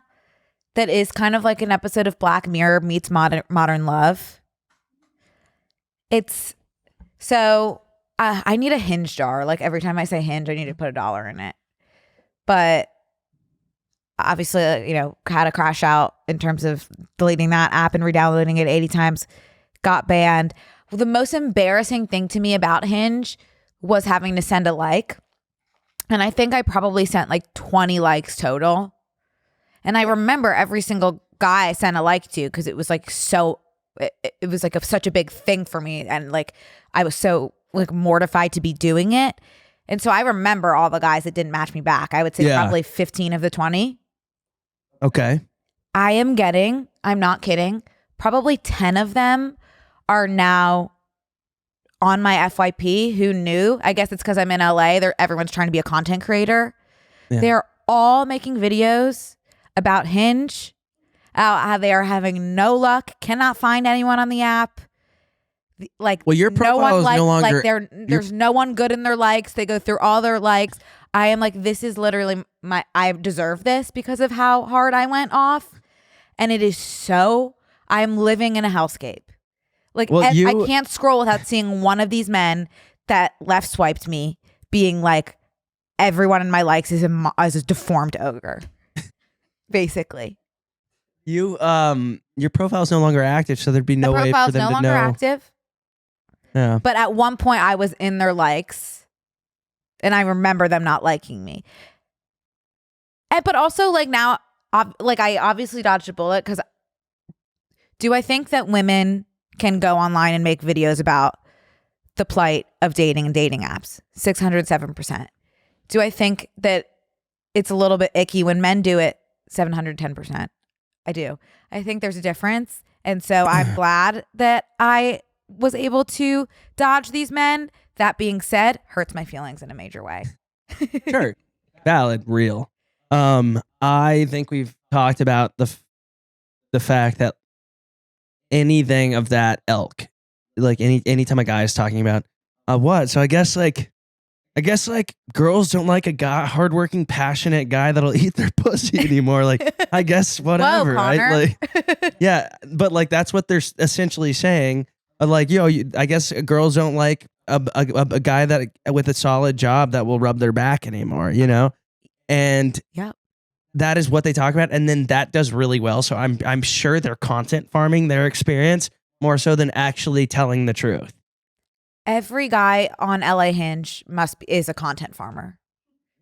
that is kind of like an episode of Black Mirror meets Modern Love. It's so I need a Hinge jar. Like every time I say Hinge, I need to put $1 in it. But obviously, had a crash out in terms of deleting that app and re-downloading it 80 times. Got banned. Well, the most embarrassing thing to me about Hinge was having to send a like. And I think I probably sent like 20 likes total. And I remember every single guy I sent a like to because it was like it was like such a big thing for me. And like I was so like mortified to be doing it. And so I remember all the guys that didn't match me back. I would say probably 15 of the 20. Okay. I'm not kidding, probably 10 of them are now on my FYP who knew. I guess it's because I'm in LA. Everyone's trying to be a content creator. Yeah. They're all making videos about Hinge, how they are having no luck, cannot find anyone on the app. Like, well, your profile is no longer. Like there's no one good in their likes. They go through all their likes. I am like, this is literally I deserve this because of how hard I went off. And it is so, I'm living in a hellscape. Like, Well, I can't scroll without seeing one of these men that left swiped me being like, everyone in my likes is a deformed ogre. Basically. Your profile is no longer active, so there'd be no way for them to know. The profile's no longer active. Yeah. But at one point I was in their likes and I remember them not liking me. But also like now, like I obviously dodged a bullet because do I think that women can go online and make videos about the plight of dating and dating apps? 607%. Do I think that it's a little bit icky when men do it? 710%. I do. I think there's a difference. And so I'm glad that I was able to dodge these men. That being said, hurts my feelings in a major way. Sure. Valid, real. I think we've talked about the fact that anything of that ilk, like anytime a guy is talking about what, so I guess girls don't like a guy, hardworking, passionate guy that'll eat their pussy anymore. Like, I guess whatever, Whoa, right? Like, yeah, but like that's what they're essentially saying. Like, I guess girls don't like a guy that with a solid job that will rub their back anymore, and yeah, that is what they talk about, and then that does really well. So I'm sure they're content farming their experience more so than actually telling the truth. every guy on LA Hinge is a content farmer.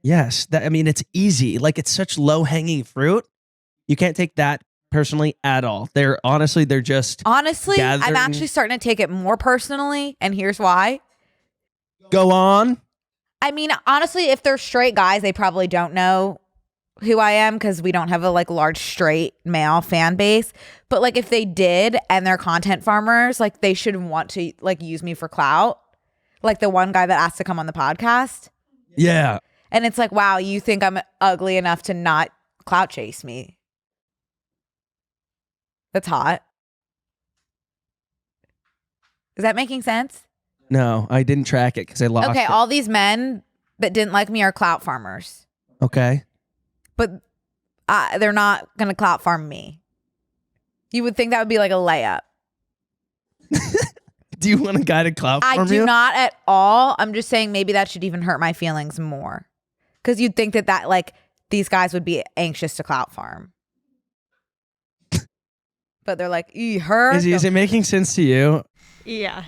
Yes, it's easy. Like, it's such low hanging fruit. You can't take that personally at all. They're just honestly. I'm gathering. actually starting to take it more personally, and here's why. Go on. I mean, honestly, if they're straight guys, they probably don't know who I am because we don't have a like large straight male fan base. But like if they did and they're content farmers, like they should want to like use me for clout. Like the one guy that asked to come on the podcast. Yeah. And it's like, wow, you think I'm ugly enough to not clout chase me? That's hot. Is that making sense? No, I didn't track it because I lost Okay, it. all these men that didn't like me are clout farmers. Okay. But they're not going to clout farm me. You would think that would be like a layup. Do you want a guy to clout farm I do you? not at all. I'm just saying maybe that should even hurt my feelings more. Because you'd think that like these guys would be anxious to clout farm. But they're like, her. Is it making sense to you? Yeah.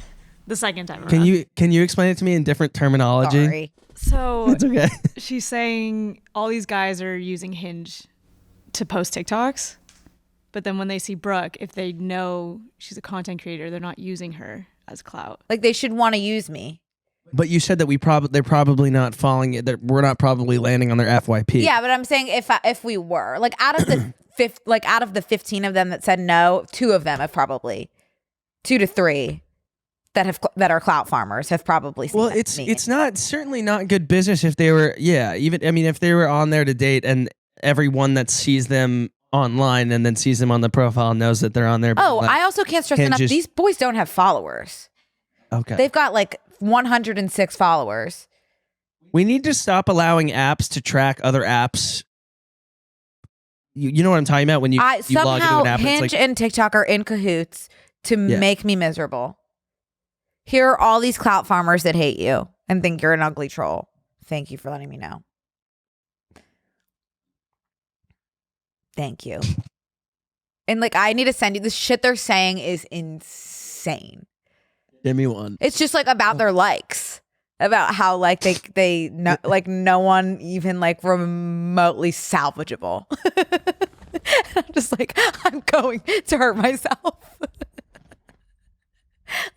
The second time around. Can you explain it to me in different terminology? Sorry. So It's okay. she's saying all these guys are using Hinge to post TikToks. But then when they see Brooke, if they know she's a content creator, they're not using her as clout. Like they should want to use me. But you said that they're probably not falling. That we're not probably landing on their FYP. Yeah, but I'm saying if we were like out of the out of the 15 of them that said no, 2 of them have probably 2 to 3 that are clout farmers have probably seen Well, it's not certainly not good business if they were if they were on there to date and everyone that sees them online and then sees them on the profile knows that they're on there. Oh, I also can't stress enough. These boys don't have followers. Okay. They've got like 106 followers. We need to stop allowing apps to track other apps. You know what I'm talking about when you log into somehow an app. Hinge and TikTok are in cahoots to make me miserable. Here are all these clout farmers that hate you and think you're an ugly troll. Thank you for letting me know. Thank you. And like, I need to send you the shit they're saying is insane. Give me one. It's just like about their likes, about how like they no, like no one even like remotely salvageable. I'm just like, I'm going to hurt myself.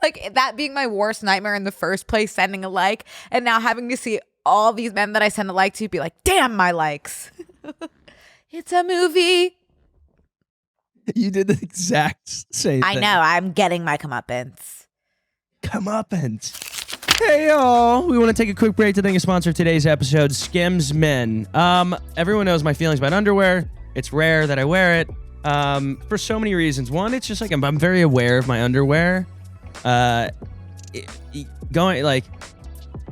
Like that being my worst nightmare in the first place, sending a like, and now having to see all these men that I send a like to be like, damn, my likes. It's a movie. You did the exact same thing. I know. I'm getting my comeuppance. Hey y'all, we want to take a quick break to thank a sponsor of today's episode, SKIMS Men. Everyone knows my feelings about underwear. It's rare that I wear it for so many reasons. One, it's just like I'm very aware of my underwear. Going like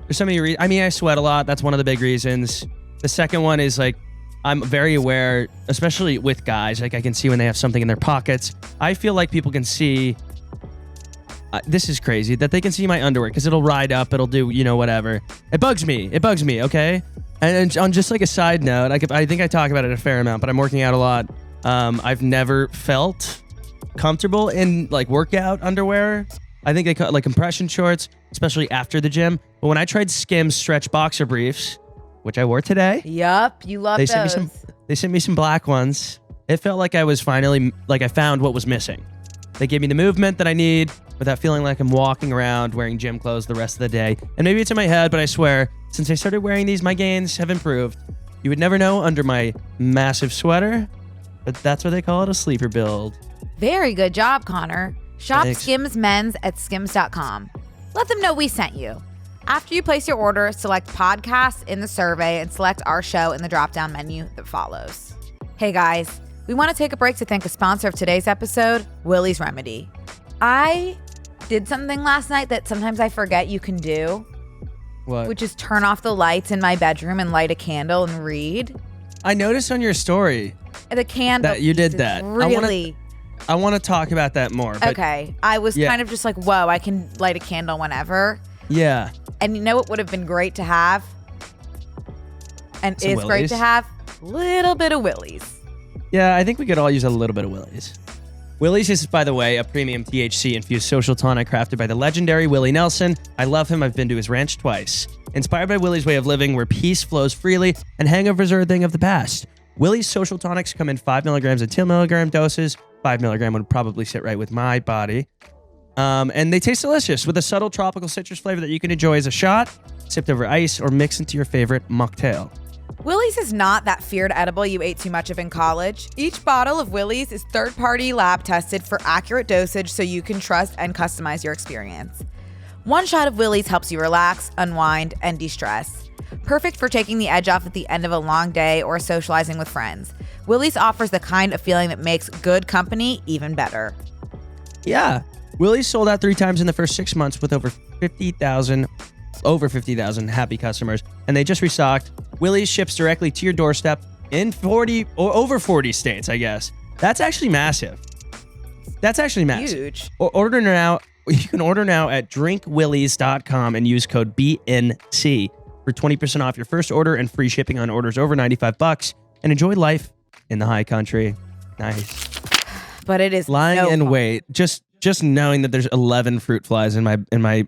there's so many reasons. I mean, I sweat a lot. That's one of the big reasons. The second one is like I'm very aware, especially with guys. Like I can see when they have something in their pockets. I feel like people can see. This is crazy that they can see my underwear because it'll ride up. It'll do whatever. It bugs me. Okay. And on just like a side note, I think I talk about it a fair amount, but I'm working out a lot. I've never felt comfortable in like workout underwear. I think they call it like compression shorts, especially after the gym. But when I tried Skims stretch boxer briefs, which I wore today. Yup, you love those. They sent me some black ones. It felt like I was finally, like I found what was missing. They gave me the movement that I need without feeling like I'm walking around wearing gym clothes the rest of the day. And maybe it's in my head, but I swear, since I started wearing these, my gains have improved. You would never know under my massive sweater, but that's what they call it, a sleeper build. Very good job, Connor. Shop Thanks. Skims Men's at skims.com. Let them know we sent you. After you place your order, select podcasts in the survey and select our show in the drop-down menu that follows. Hey guys, we want to take a break to thank a sponsor of today's episode, Willie's Remedy. I did something last night that sometimes I forget you can do. What? Which is turn off the lights in my bedroom and light a candle and read. I noticed on your story The candle. that you did that. Really. I want to talk about that more. But Okay. I was kind of just like, whoa, I can light a candle whenever. Yeah. And you know what would have been great to have? And Some is great Willies. to have? Little bit of Willie's. Yeah, I think we could all use a little bit of Willie's. Willie's is, by the way, a premium THC-infused social tonic crafted by the legendary Willie Nelson. I love him. I've been to his ranch twice. Inspired by Willie's way of living, where peace flows freely and hangovers are a thing of the past. Willie's social tonics come in 5 milligrams and 2 milligram doses. 5 milligram would probably sit right with my body. And they taste delicious with a subtle tropical citrus flavor that you can enjoy as a shot, sipped over ice, or mix into your favorite mocktail. Willie's is not that feared edible you ate too much of in college. Each bottle of Willie's is third-party lab tested for accurate dosage so you can trust and customize your experience. One shot of Willie's helps you relax, unwind, and de-stress. Perfect for taking the edge off at the end of a long day or socializing with friends. Willie's offers the kind of feeling that makes good company even better. Yeah. Willie's sold out 3 times in the first 6 months with over 50,000 happy customers, and they just restocked. Willie's ships directly to your doorstep in 40 or over 40 states, I guess. That's actually massive. Huge. Order now. You can order now at drinkwillies.com and use code BNC for 20% off your first order and free shipping on orders over $95, and enjoy life in the high country. Nice. But it is Lying no in fun. wait. Just knowing that there's 11 fruit flies in my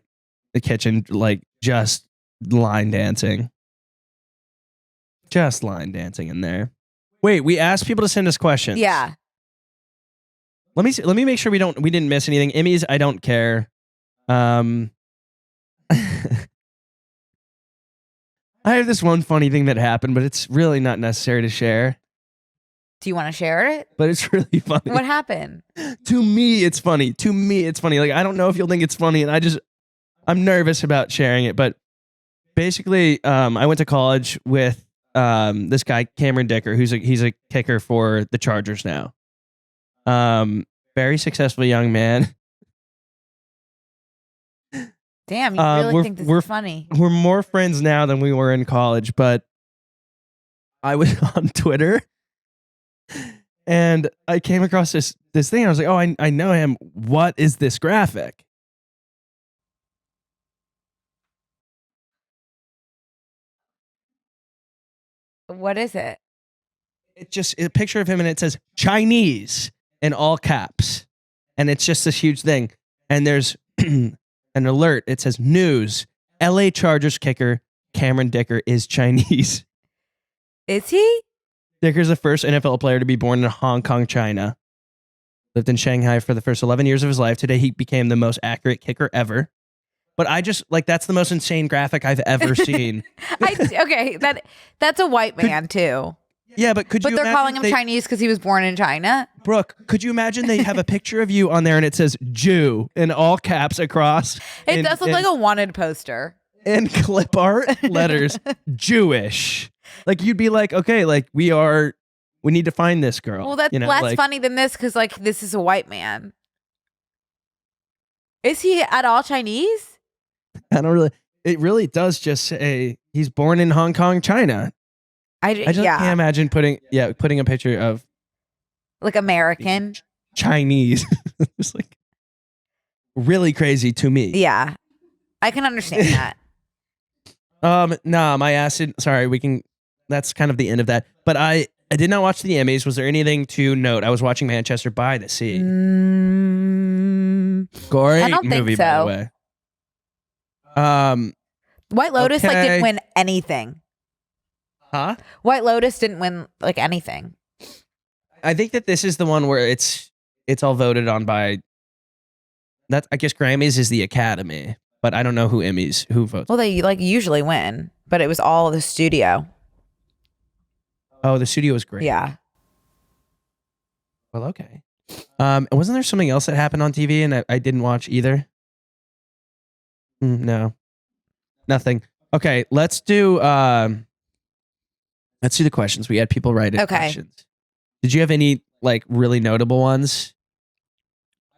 kitchen, like just line dancing. Just line dancing in there. Wait, we asked people to send us questions. Yeah. Let me make sure we didn't miss anything. Emmys, I don't care. I have this one funny thing that happened, but it's really not necessary to share. Do you want to share it? But it's really funny. What happened? To me, it's funny. Like, I don't know if you'll think it's funny, and I'm nervous about sharing it. But basically, I went to college with this guy, Cameron Dicker, he's a kicker for the Chargers now. Very successful young man. Damn, you really think this is funny? We're more friends now than we were in college, but I was on Twitter and I came across this thing. I was like, oh, I know him. What is this graphic? What is it? It's just a picture of him and it says Chinese in all caps. And it's just this huge thing. And there's an alert. It says news. LA Chargers kicker Cameron Dicker is Chinese. Is he? Dicker's the first NFL player to be born in Hong Kong, China. Lived in Shanghai for the first 11 years of his life. Today, he became the most accurate kicker ever. But I just, like, that's the most insane graphic I've ever seen. Okay, that's a white man, too. Yeah, but But they're calling him Chinese because he was born in China? Brooke, could you imagine they have a picture of you on there and it says Jew in all caps across? It does look like a wanted poster. And clip art letters, Jewish. Like, you'd be like, okay, like, we need to find this girl. Well, that's less funny than this because, like, this is a white man. Is he at all Chinese? It really does just say he's born in Hong Kong, China. I just can't imagine putting a picture of like American Chinese. It's like really crazy to me. Yeah, I can understand that. Nah, my acid. Sorry, that's kind of the end of that. But I did not watch the Emmys. Was there anything to note? I was watching Manchester by the Sea. Great I don't think movie, so. by the way. White Lotus didn't win anything. Huh? White Lotus didn't win like anything. I think that this is the one where it's all voted on by that. I guess Grammys is the Academy, but I don't know who votes. Well, they like usually win, but it was all the studio. Oh, the studio was great. Yeah. Well, okay. Wasn't there something else that happened on TV and I didn't watch either? No, nothing. Okay, let's do the questions. We had people write in questions. Did you have any like really notable ones?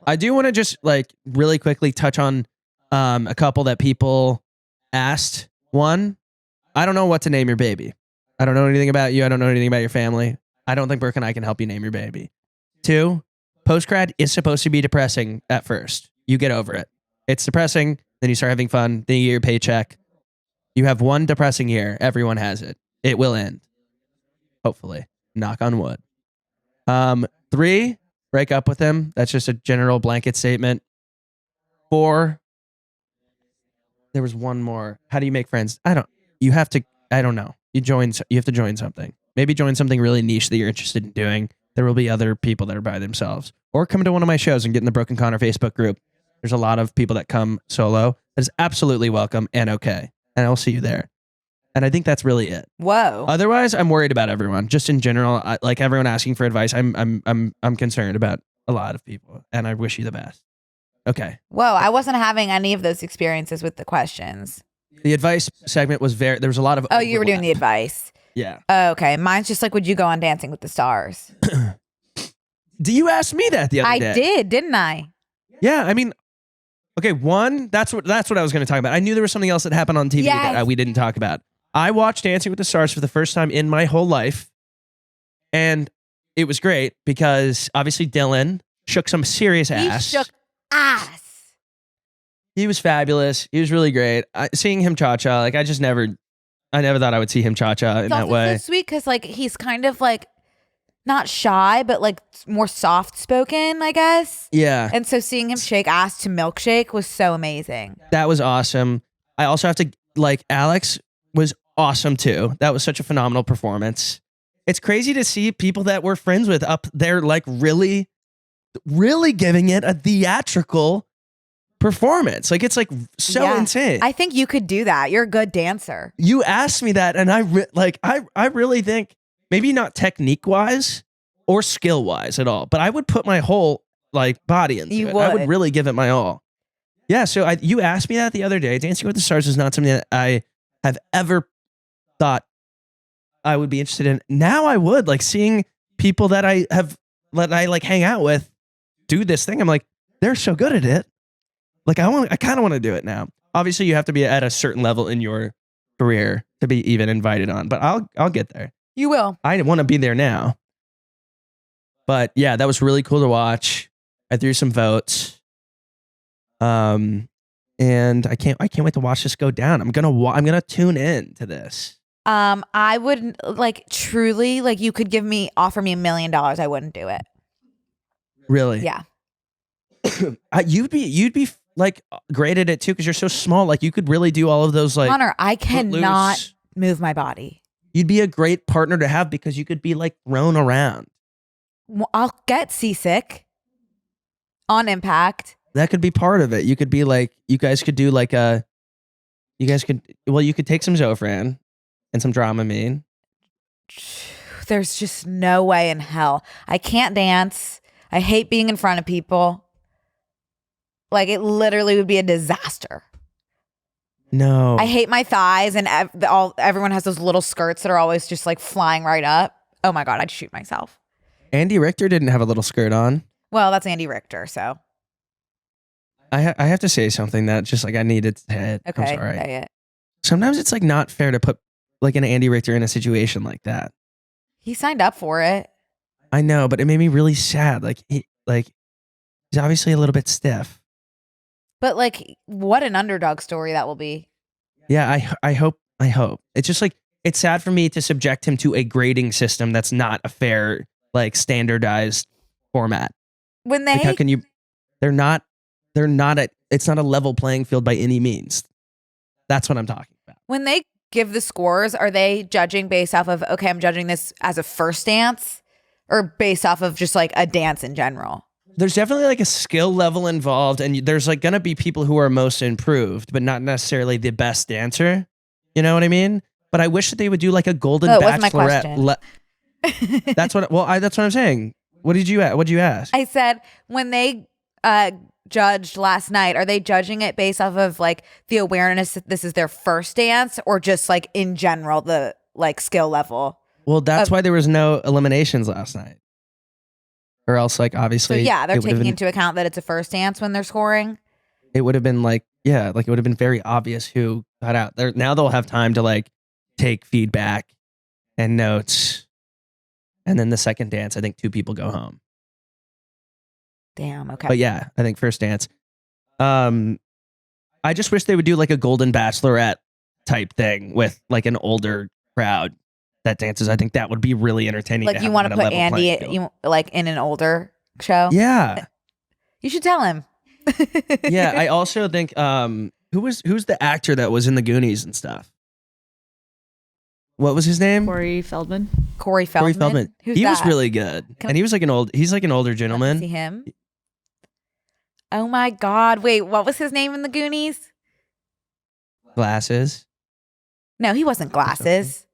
I do want to just like really quickly touch on a couple that people asked. One, I don't know what to name your baby. I don't know anything about you. I don't know anything about your family. I don't think Brooke and I can help you name your baby. Two, post-grad is supposed to be depressing at first. You get over it. It's depressing. Then you start having fun. Then you get your paycheck. You have one depressing year. Everyone has it. It will end. Hopefully. Knock on wood. 3, break up with him. That's just a general blanket statement. 4, there was one more. How do you make friends? I don't know. You have to join something. Maybe join something really niche that you're interested in doing. There will be other people that are by themselves. Or come to one of my shows and get in the Brooke and Connor Facebook group. There's a lot of people that come solo. That is absolutely welcome and okay. And I'll see you there. And I think that's really it. Whoa. Otherwise, I'm worried about everyone. Just in general, like everyone asking for advice, I'm concerned about a lot of people, and I wish you the best. Okay. Whoa, I wasn't having any of those experiences with the questions. The advice segment was there was a lot of. Oh, you were doing the advice. Yeah. Oh, okay. Mine's just like, would you go on Dancing with the Stars? Do you ask me that the other day? I did, didn't I? Yeah, I mean, okay. One, that's what I was going to talk about. I knew there was something else that happened on TV that we didn't talk about. I watched Dancing with the Stars for the first time in my whole life, and it was great because obviously Dylan shook some serious ass. He shook ass. He was fabulous. He was really great. Seeing him cha-cha, like I never thought I would see him cha-cha in that way. It's so sweet because like he's kind of like not shy, but like more soft-spoken, I guess. Yeah. And so seeing him shake ass to Milkshake was so amazing. That was awesome. I also have to Alex was awesome too. That was such a phenomenal performance. It's crazy to see people that we're friends with up there like really, really giving it a theatrical performance. Like it's like so Yeah. insane. I think you could do that. You're a good dancer. You asked me that, and I really think maybe not technique wise or skill wise at all, but I would put my whole like body into You it. I would would. really give it my all. Yeah. So you asked me that the other day. Dancing with the Stars is not something that I have ever thought I would be interested in. Now I would, like, seeing people that I like hang out with do this thing. I'm like, they're so good at it. Like I kind of want to do it now. Obviously, you have to be at a certain level in your career to be even invited on, but I'll get there. You will. I want to be there now. But yeah, that was really cool to watch. I threw some votes. And I can't wait to watch this go down. I'm gonna tune in to this. I would like truly like you could offer me $1 million. I wouldn't do it. Really? Yeah. You'd be like great at it too because you're so small. Like you could really do all of those like. Connor, I cannot Footloose. move my body. You'd be a great partner to have because you could be like thrown around. I'll get seasick on impact. That could be part of it. You could be like, you guys could do like you could take some Zofran and some Dramamine. There's just no way in hell. I can't dance. I hate being in front of people. Like it literally would be a disaster. No. I hate my thighs and everyone has those little skirts that are always just like flying right up. Oh my God, I'd shoot myself. Andy Richter didn't have a little skirt on. Well, that's Andy Richter, so. I have to say something that just like I needed to say it. Okay, I'm sorry. say it. Sometimes it's like not fair to put like an Andy Richter in a situation like that. He signed up for it. I know, but it made me really sad. Like he's obviously a little bit stiff. But like, what an underdog story that will be. Yeah, I hope. It's just like it's sad for me to subject him to a grading system that's not a fair, like standardized format. When they Like, how can you? They're not it's not a level playing field by any means. That's what I'm talking about. when they give the scores, are they judging based off of, okay, I'm judging this as a first dance, or based off of just like a dance in general? There's definitely like a skill level involved, and there's like gonna be people who are most improved, but not necessarily the best dancer. You know what I mean? But I wish that they would do like a golden Oh, it wasn't my bachelorette. That's what I'm saying. What'd you ask? I said when they judged last night, are they judging it based off of like the awareness that this is their first dance, or just like in general the like skill level? Well, that's why there was no eliminations last night. Or else, like, So obviously, yeah, they're it would've taking been- into account that it's a first dance when they're scoring. It would have been like, yeah, like it would have been very obvious who got out. Now they'll have time to like take feedback and notes, and then the second dance, I think 2 people go home. Damn. Okay. But yeah, I think first dance. I just wish they would do like a golden bachelorette type thing with like an older crowd that dances. I think that would be really entertaining. Like you want to put Andy, like in an older show? Yeah. You should tell him. Yeah. I also think who's the actor that was in the Goonies and stuff? What was his name? Corey Feldman. Corey Feldman. Who's he that? was really good. And he was like he's like an older See gentleman. him? Oh my God. Wait, what was his name in the Goonies? Glasses. No, he wasn't Glasses.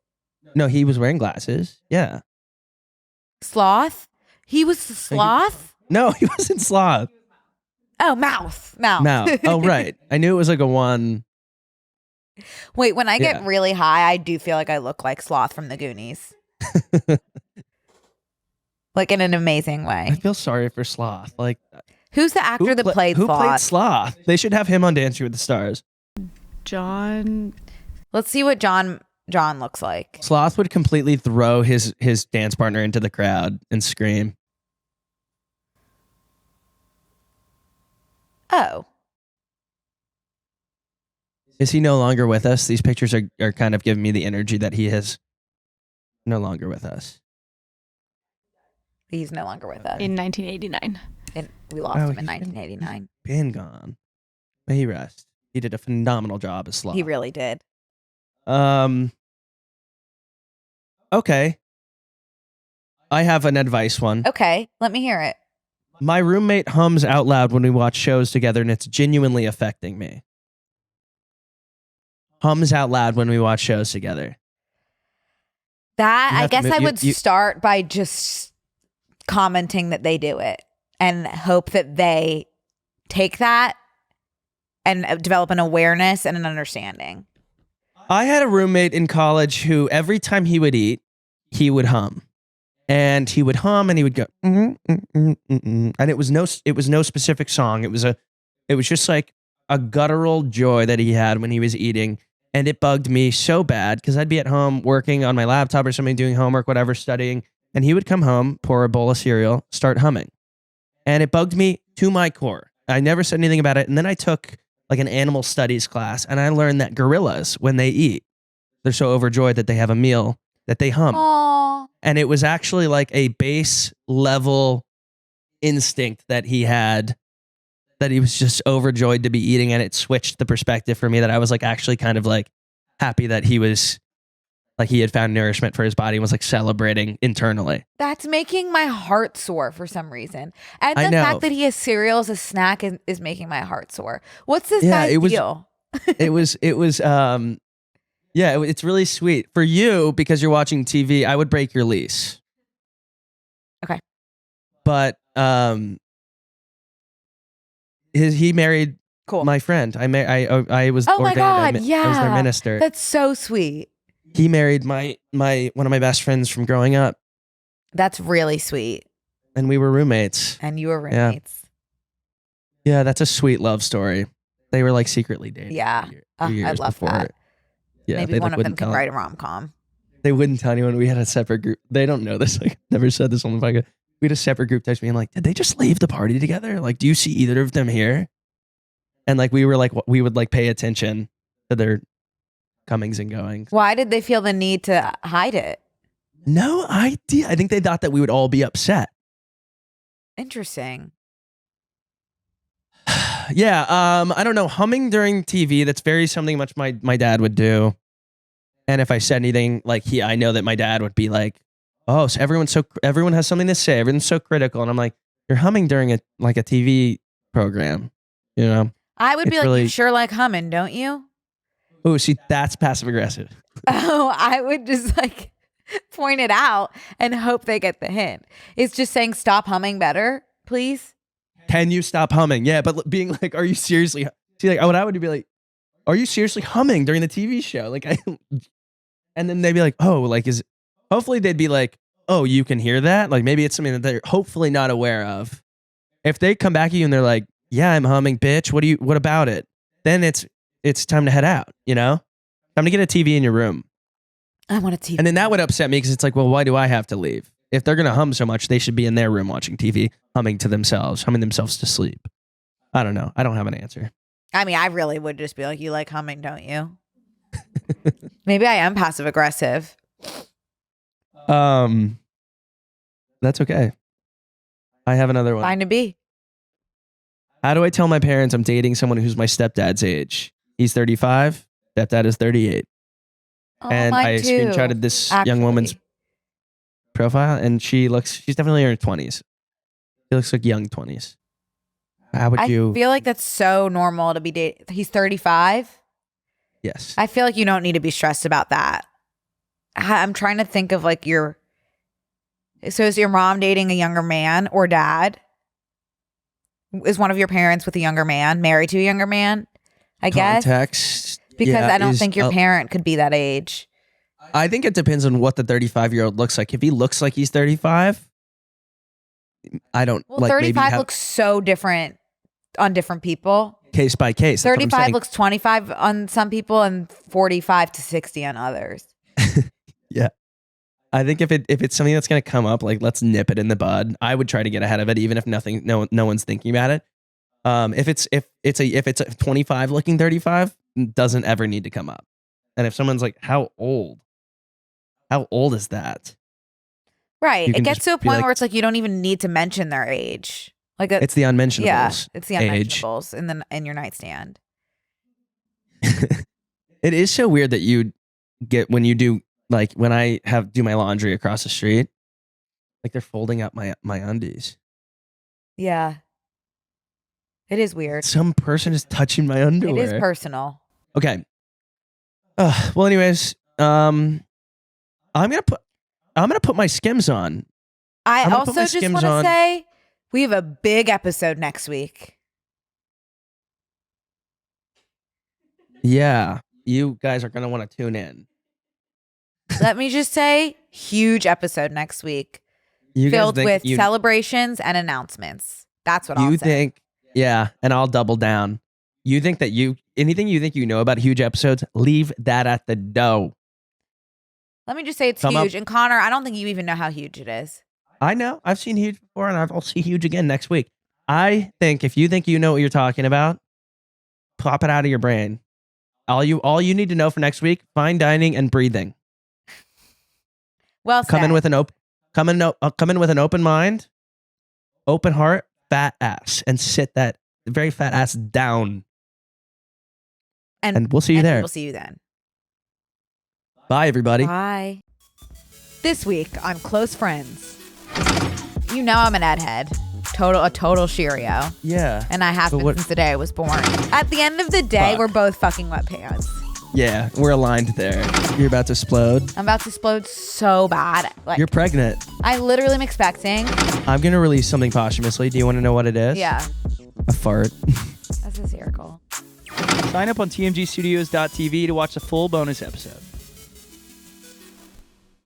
No, he was wearing glasses. Yeah. Sloth? He was Sloth? No, he wasn't Sloth. Oh, Mouth. Mouth. Oh, right. I knew it was like a one. Wait, when I get Yeah. really high, I do feel like I look like Sloth from the Goonies. Like in an amazing I way. feel sorry for Sloth. Like, Who's the actor that played who Sloth? played Sloth? They should have him on Dancing with the Stars. John. Let's see what John looks like. Sloth would completely throw his dance partner into the crowd and scream. Oh. Is he no longer with us? These pictures are kind of giving me the energy that he is no longer with us. He's no longer with us. In 1989. And we lost Oh, him in he's been- 1989. Been gone. May he rest. He did a phenomenal job as Sloth. He really did. Okay. I have an advice one. Okay, let me hear it. My roommate hums out loud when we watch shows together, and it's genuinely affecting me. Hums out loud when we watch shows together. That, You I have to guess move- I you- would you- start by just commenting that they do it and hope that they take that and develop an awareness and an understanding. I had a roommate in college who every time he would eat, he would hum. And he would hum and he would go, and it was no specific song. It was just like a guttural joy that he had when he was eating. And it bugged me so bad because I'd be at home working on my laptop or something, doing homework, whatever, studying. And he would come home, pour a bowl of cereal, start humming. And it bugged me to my core. I never said anything about it. And then I took like an animal studies class and I learned that gorillas, when they eat, they're so overjoyed that they have a meal that they hum. Aww. And it was actually like a base level instinct that he had, that he was just overjoyed to be eating. And it switched the perspective for me, that I was like actually kind of like happy that he was like, he had found nourishment for his body and was like celebrating internally. That's making my heart sore for some reason. And I the know. fact that he has cereal as a snack is making my heart sore. What's this Yeah, guy's it was- deal? It's really sweet for you because you're watching TV. I would break your lease. Okay. But he married Cool. my friend. I was Oh my ordained. God, I was their yeah. minister. That's so sweet. He married my one of my best friends from growing up, That's really sweet. and we were roommates. And you were Yeah. roommates. Yeah, that's a sweet love story. They were like secretly dating. Yeah. a few I years love before. that. Yeah, Maybe they, one like, of them wouldn't can tell- write a rom-com. They wouldn't tell anyone. We had a separate group. They don't know this. Like, never said this on the podcast. We had a separate group text me and like, did they just leave the party together? Like, do you see either of them here? And like, we were like, we would like pay attention to their comings and goings. Why did they feel the need to hide it? No idea. I think they thought that we would all be upset. Interesting. Yeah. I don't know. Humming during TV. That's very something much my dad would do. And if I said anything, like I know that my dad would be like, "Oh, so everyone has something to say. Everyone's so critical." And I'm like, "You're humming during a TV program, you know?" I would be It's like, really- you sure like humming, don't you? Oh, see, that's passive aggressive. Oh, I would just like point it out and hope they get the hint. It's just saying stop humming better, please. Can you stop humming? Yeah, but being like, "Are you seriously?" See, like, what I would be like, "Are you seriously humming during the TV show?" Like, and then they'd be like, "Oh, like hopefully they'd be like, "Oh, you can hear that?" Like maybe it's something that they're hopefully not aware of. If they come back at you and they're like, "Yeah, I'm humming, bitch. What about it?" Then it's time to head out, you know? Time to get a TV in your room. I want a TV. And then that would upset me because it's like, well, why do I have to leave? If they're going to hum so much, they should be in their room watching TV, humming themselves to sleep. I don't know. I don't have an answer. I mean, I really would just be like, you like humming, don't you? Maybe I am passive aggressive. That's okay. I have another one. Fine to be. How do I tell my parents I'm dating someone who's my stepdad's age? He's 35. Stepdad is 38. Oh, And mine I too, screenshotted this young woman's actually. profile, and she's definitely in her 20s. She looks like young 20s. How would I you? feel like that's so normal to be dating. He's 35. Yes. I feel like you don't need to be stressed about that. I'm trying to think of like so is your mom dating a younger man or dad? Is one of your parents with a younger man, married to a younger man? I guess. Context. Because yeah, I don't is- think your parent could be that age. I think it depends on what the 35-year-old looks like. If he looks like he's 35, I don't Well, like. 35 maybe looks so different on different people. case by case. That's what I'm 35 saying. looks 25 on some people and 45 to 60 on others. Yeah. I think if it's something that's gonna come up, like let's nip it in the bud. I would try to get ahead of it, even if no one's thinking about it. If it's a 25 looking 35, doesn't ever need to come up. And if someone's like, how old is that? Right. You It can gets just to a be point like- where it's like you don't even need to mention their age. Like It's the unmentionables. yeah, it's the age. unmentionables in your nightstand. It is so weird that you get when you do like when I do my laundry across the street, like they're folding up my undies. Yeah. It is weird. Some person is touching my underwear. It is personal. Okay. Well, anyways, I'm gonna put my Skims on. I I'm gonna also put my just Skims want to on. say we have a big episode next week. Yeah, you guys are gonna want to tune in. Let me just say, huge episode next week. You filled guys with think celebrations and announcements. That's what I'll you say. think, yeah, and I'll double down. You think that anything you think you know about huge episodes, leave that at the door. Let me just say it's Come huge. up. And Connor, I don't think you even know how huge it is. I know. I've seen huge before, and I'll see huge again next week. I think if you think you know what you're talking about, pop it out of your brain. All you need to know for next week: fine dining and breathing. Well said. Come in with an open mind, open heart, fat ass, and sit that very fat ass down. And we'll see you there. We'll see you then. Bye, everybody. Bye. This week on Close Friends, you know I'm an Ed head. A total Cheerio. Yeah. And I have been since the day I was born. At the end of the day, we're both fucking wet pants. Yeah, we're aligned there. You're about to explode. I'm about to explode so bad. Like, You're pregnant. I literally am expecting. I'm going to release something posthumously. Do you want to know what it is? Yeah. A fart. That's hysterical. Sign up on tmgstudios.tv to watch the full bonus episode.